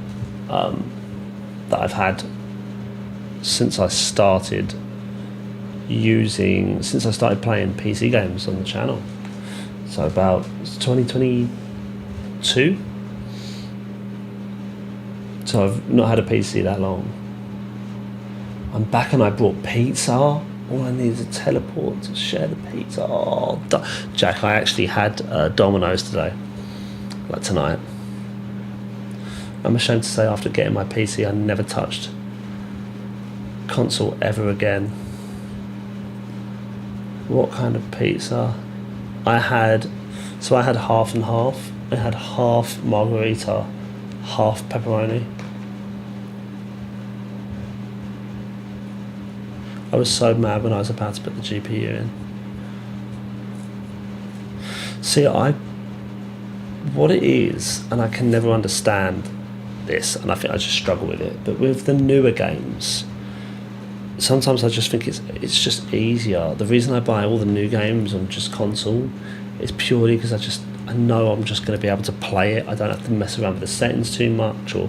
that I've had since I started playing PC games on the channel. So about 2022. So I've not had a PC that long. I'm back and I brought pizza. All I need is a teleport to share the pizza. Oh, Jack, I actually had Domino's today, like tonight. I'm ashamed to say after getting my PC, I never touched console ever again. What kind of pizza? I had half and half. I had half margarita, half pepperoni. I was so mad when I was about to put the GPU in. See, what it is, and I can never understand this, and I think I just struggle with it, but with the newer games, sometimes I just think it's just easier. The reason I buy all the new games on just console is purely because I know I'm just going to be able to play it. I don't have to mess around with the settings too much, or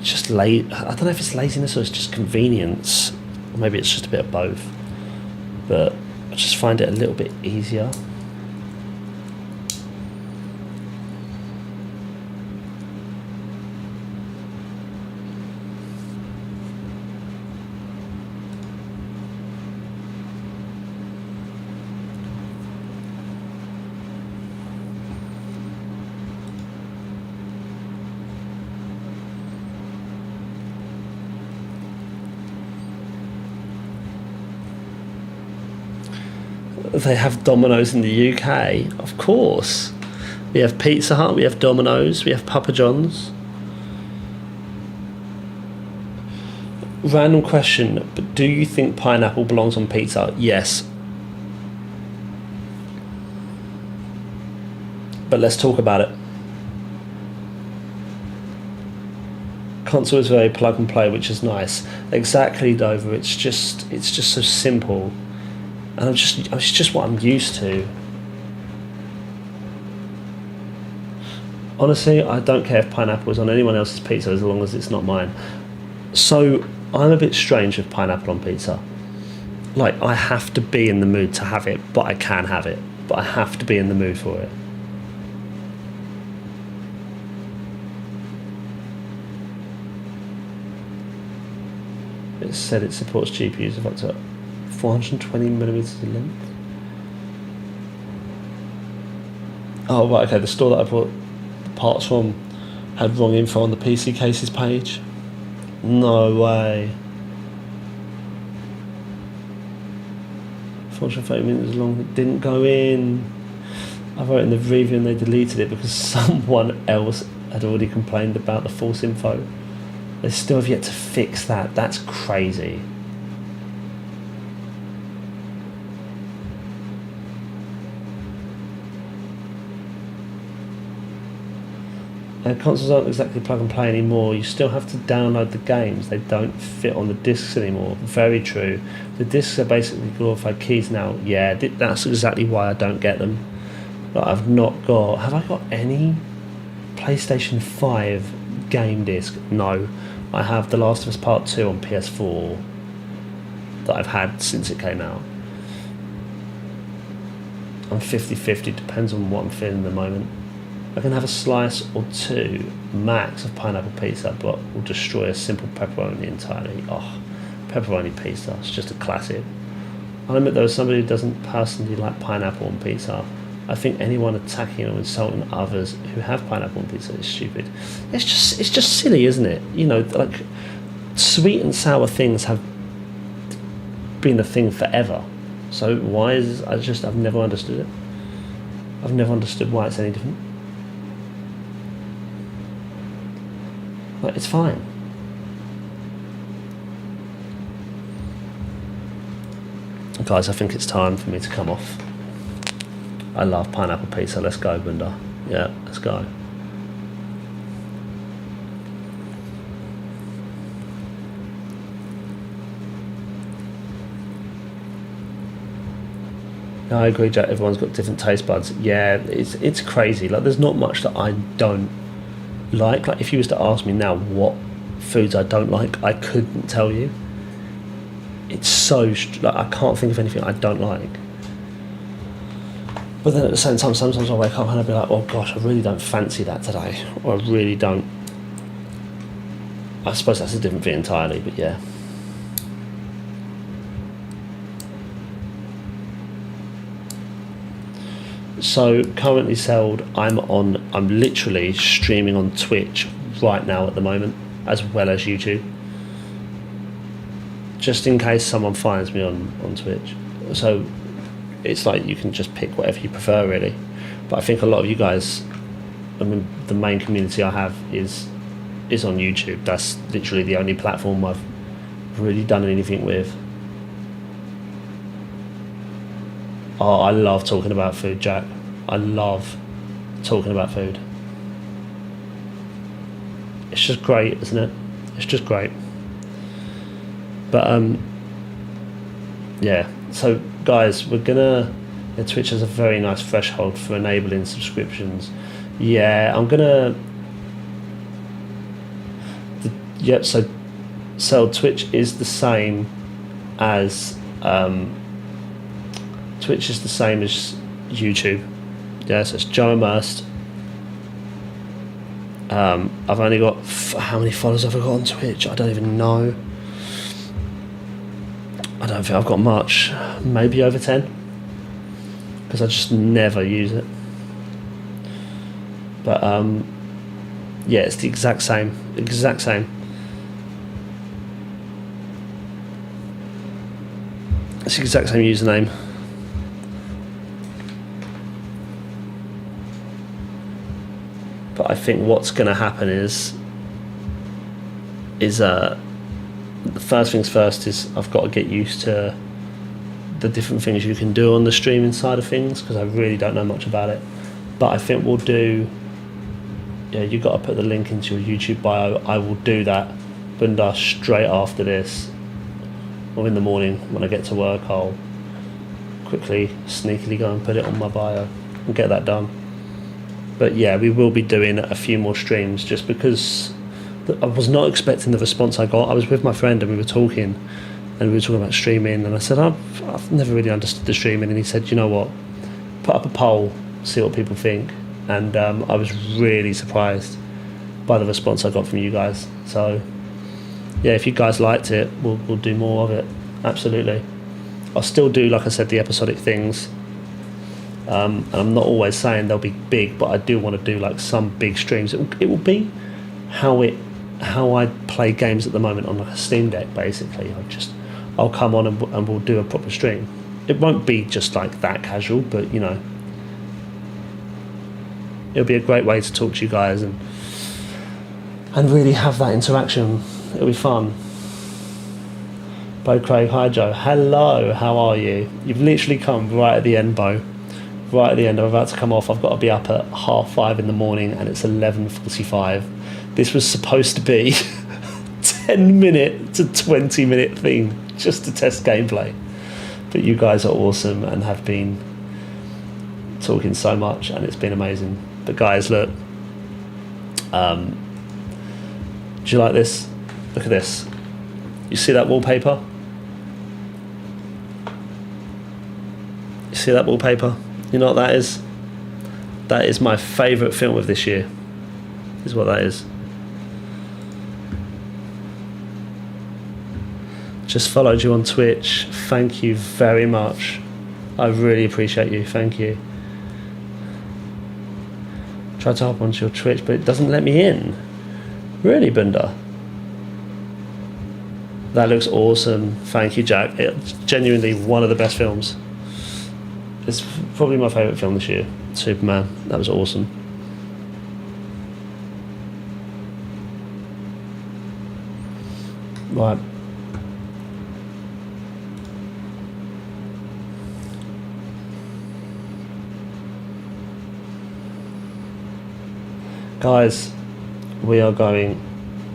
just I don't know if it's laziness or it's just convenience. Maybe it's just a bit of both, but I just find it a little bit easier. They have Domino's in the UK, of course. We have Pizza Hut, we have Domino's, we have Papa John's. Random question, but do you think pineapple belongs on pizza? Yes. But let's talk about it. Console is very plug and play, which is nice. Exactly, Dover. It's just so simple. And it's just what I'm used to. Honestly, I don't care if pineapple is on anyone else's pizza as long as it's not mine. So I'm a bit strange with pineapple on pizza. Like, I have to be in the mood to have it, but I can have it. But I have to be in the mood for it. It said it supports GPUs of up to 420 millimeters in length. Oh right, okay. The store that I bought the parts from had wrong info on the PC cases page. No way. 430 minutes long. It didn't go in. I wrote in the review and they deleted it because someone else had already complained about the false info. They still have yet to fix that. That's crazy. Consoles aren't exactly plug and play anymore. You still have to download the games. They don't fit on the discs anymore. Very true. The discs are basically glorified keys now. Yeah, that's exactly why I don't get them. Like, I've not got... Have I got any PlayStation 5 game disc? No. I have The Last of Us Part 2 on PS4 that I've had since it came out. I'm 50-50, depends on what I'm feeling at the moment. I can have a slice or two max of pineapple pizza, but will destroy a simple pepperoni entirely. Oh, pepperoni pizza, it's just a classic. I'll admit there is somebody who doesn't personally like pineapple on pizza. I think anyone attacking or insulting others who have pineapple on pizza is stupid. It's just silly, isn't it? You know, like, sweet and sour things have been a thing forever. So why is I've never understood it. I've never understood why it's any different. But it's fine. Guys, I think it's time for me to come off. I love pineapple pizza. Let's go, Bunda. Yeah, let's go. I agree, Jack. Everyone's got different taste buds. Yeah, it's crazy. Like, there's not much that I don't like. Like, if you was to ask me now what foods I don't like, I couldn't tell you. it's so like, I can't think of anything I don't like. But then at the same time, sometimes I wake up and I'll be like, oh gosh, I really don't fancy that today, or I really don't. I suppose that's a different thing entirely, but yeah. So currently sold, I'm literally streaming on Twitch right now at the moment, as well as YouTube. Just in case someone finds me on Twitch. So it's like you can just pick whatever you prefer really. But I think a lot of you guys, I mean, the main community I have is on YouTube. That's literally the only platform I've really done anything with. Oh, I love talking about food, Jack. I love talking about food. It's just great, isn't it? It's just great. But yeah. So guys, we're gonna. Twitch has a very nice threshold for enabling subscriptions. Yeah, I'm gonna. Yep. So Twitch is the same as Twitch is the same as YouTube. Yeah, so it's Joe Immersed. I've only got how many followers have I got on Twitch? I don't even know. I don't think I've got much. Maybe over 10, because I just never use it. But yeah, it's the exact same. It's the exact same username. But I think what's going to happen is the first things first is I've got to get used to the different things you can do on the streaming side of things, because I really don't know much about it. But I think we'll do. Yeah, you got to put the link into your YouTube bio. I will do that, Bunda, straight after this, or in the morning when I get to work. I'll quickly, sneakily go and put it on my bio and get that done. But yeah, we will be doing a few more streams, just because I was not expecting the response I got. I was with my friend and we were talking about streaming, and I said, I've never really understood the streaming, and he said, you know what, put up a poll, see what people think. And I was really surprised by the response I got from you guys. So yeah, if you guys liked it, we'll do more of it. Absolutely. I'll still do, like I said, the episodic things. And I'm not always saying they'll be big, but I do want to do like some big streams. It will be how I play games at the moment on like a Steam Deck. Basically, I'll come on and we'll do a proper stream. It won't be just like that casual, but you know, it'll be a great way to talk to you guys and really have that interaction. It'll be fun. Bo Craig, hi Joe. Hello, how are you? You've literally come right at the end, Bo. Right at the end. I'm about to come off. I've got to be up at 5:30 in the morning and it's 11:45. This was supposed to be 10-minute to 20-minute thing just to test gameplay. But you guys are awesome and have been talking so much, and it's been amazing. But guys, look, do you like this? Look at this. You see that wallpaper? You see that wallpaper? You know what that is? That is my favourite film of this year. Is what that is. Just followed you on Twitch. Thank you very much. I really appreciate you. Thank you. Tried to hop onto your Twitch, but it doesn't let me in. Really, Bunda? That looks awesome. Thank you, Jack. It's genuinely one of the best films. It's probably my favourite film this year. Superman. That was awesome. Right. Guys, we are going.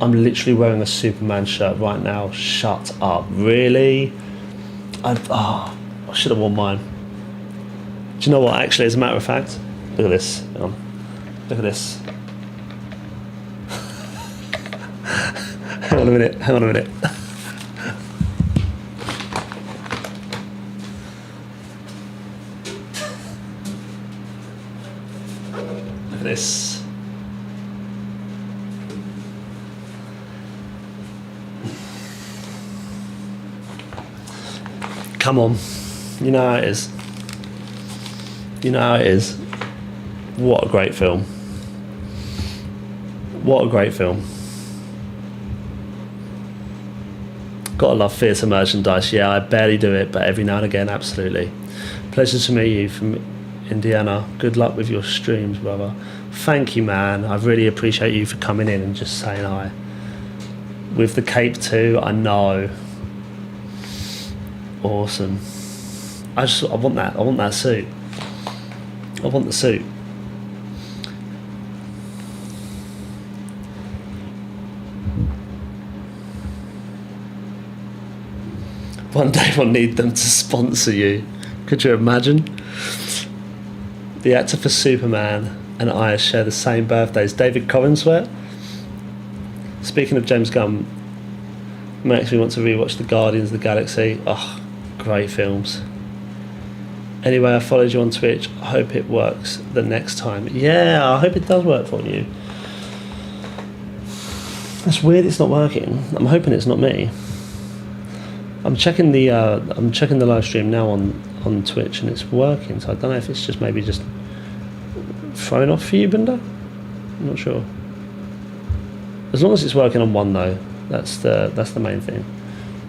I'm literally wearing a Superman shirt right now. Shut up. Really? I should have worn mine. Do you know what? Actually, as a matter of fact, look at this. Hang on. Look at this. Hang on a minute. at this. Come on. You know how it is. You know how it is. What a great film. What a great film. Gotta love theatre merchandise. Yeah, I barely do it, but every now and again, absolutely. Pleasure to meet you from Indiana. Good luck with your streams, brother. Thank you, man. I really appreciate you for coming in and just saying hi. With the cape too, I know. Awesome. I want that. I want that suit. I want the suit. One day we'll need them to sponsor you. Could you imagine? The actor for Superman and I share the same birthdays. David Corenswet. Speaking of James Gunn, makes me want to rewatch The Guardians of the Galaxy. Oh, great films. Anyway, I followed you on Twitch. I hope it works the next time. Yeah, I hope it does work for you. That's weird it's not working. I'm hoping it's not me. I'm checking the live stream now on Twitch and it's working, so I don't know if it's just maybe just thrown off for you, Binder. I'm not sure. As long as it's working on one though, that's the main thing.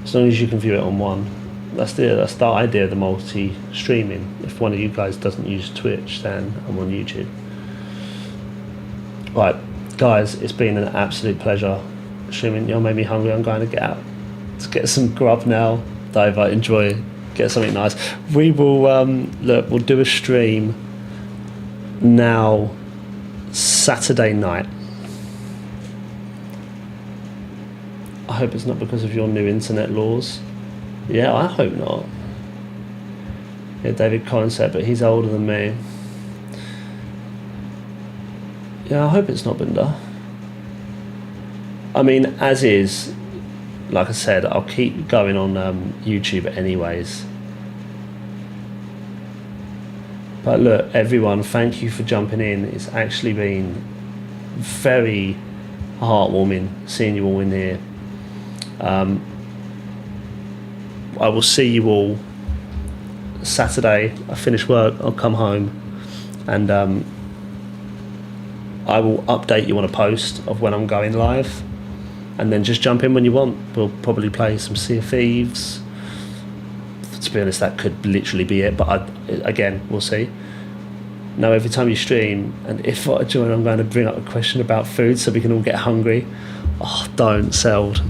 As long as you can view it on one. That's the idea of the multi-streaming. If one of you guys doesn't use Twitch, then I'm on YouTube. Right, guys, it's been an absolute pleasure streaming. You made me hungry. I'm going to get out to get some grub now. Diver, enjoy, get something nice. We will look. We'll do a stream now, Saturday night. I hope it's not because of your new internet laws. Yeah, I hope not. Yeah, David Collins said, but he's older than me. Yeah, I hope it's not Binder. I mean, as is, like I said, I'll keep going on YouTube anyways. But look, everyone, thank you for jumping in. It's actually been very heartwarming seeing you all in here. I will see you all Saturday. I finish work, I'll come home, and I will update you on a post of when I'm going live, and then just jump in when you want. We'll probably play some Sea of Thieves. To be honest, that could literally be it, but again, we'll see. Now, every time you stream, and if I join, I'm going to bring up a question about food so we can all get hungry. Oh, don't, Seld.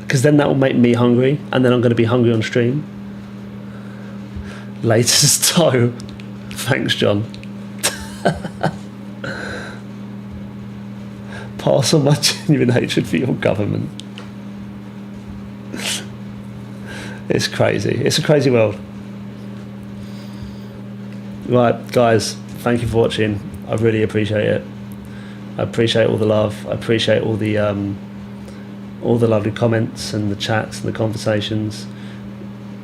Because then that will make me hungry, and then I'm going to be hungry on stream. Latest toe. Thanks, John. Pass on my genuine hatred for your government. It's crazy. It's a crazy world. Right, guys, thank you for watching. I really appreciate it. I appreciate all the love. I appreciate all the lovely comments and the chats and the conversations.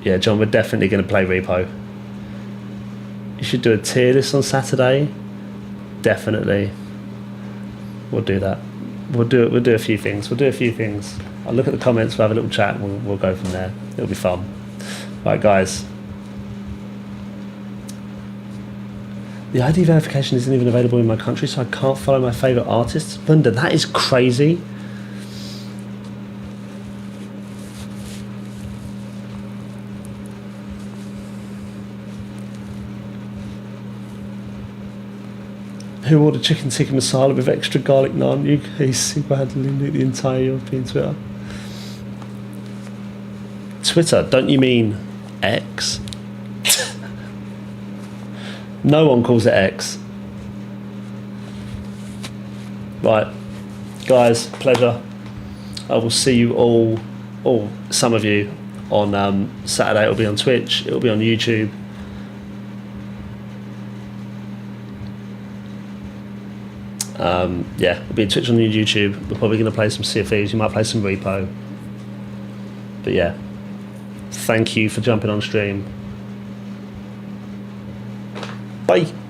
Yeah, John, we're definitely going to play Repo. You should do a tier list on Saturday. Definitely. We'll do that. We'll do a few things. I'll look at the comments, we'll have a little chat, and we'll go from there. It'll be fun. Right, guys. The ID verification isn't even available in my country, so I can't follow my favourite artists. Thunder, that is crazy. Who ordered chicken tikka masala with extra garlic naan? UK single-handedly nuked the entire European Twitter. Twitter? Don't you mean X? No one calls it X. Right, guys, pleasure. I will see you all, or some of you, on Saturday. It'll be on Twitch. It'll be on YouTube. Yeah, it'll be on Twitch on YouTube. We're probably going to play some Sea of Thieves. You might play some Repo. But yeah, thank you for jumping on stream. Bye.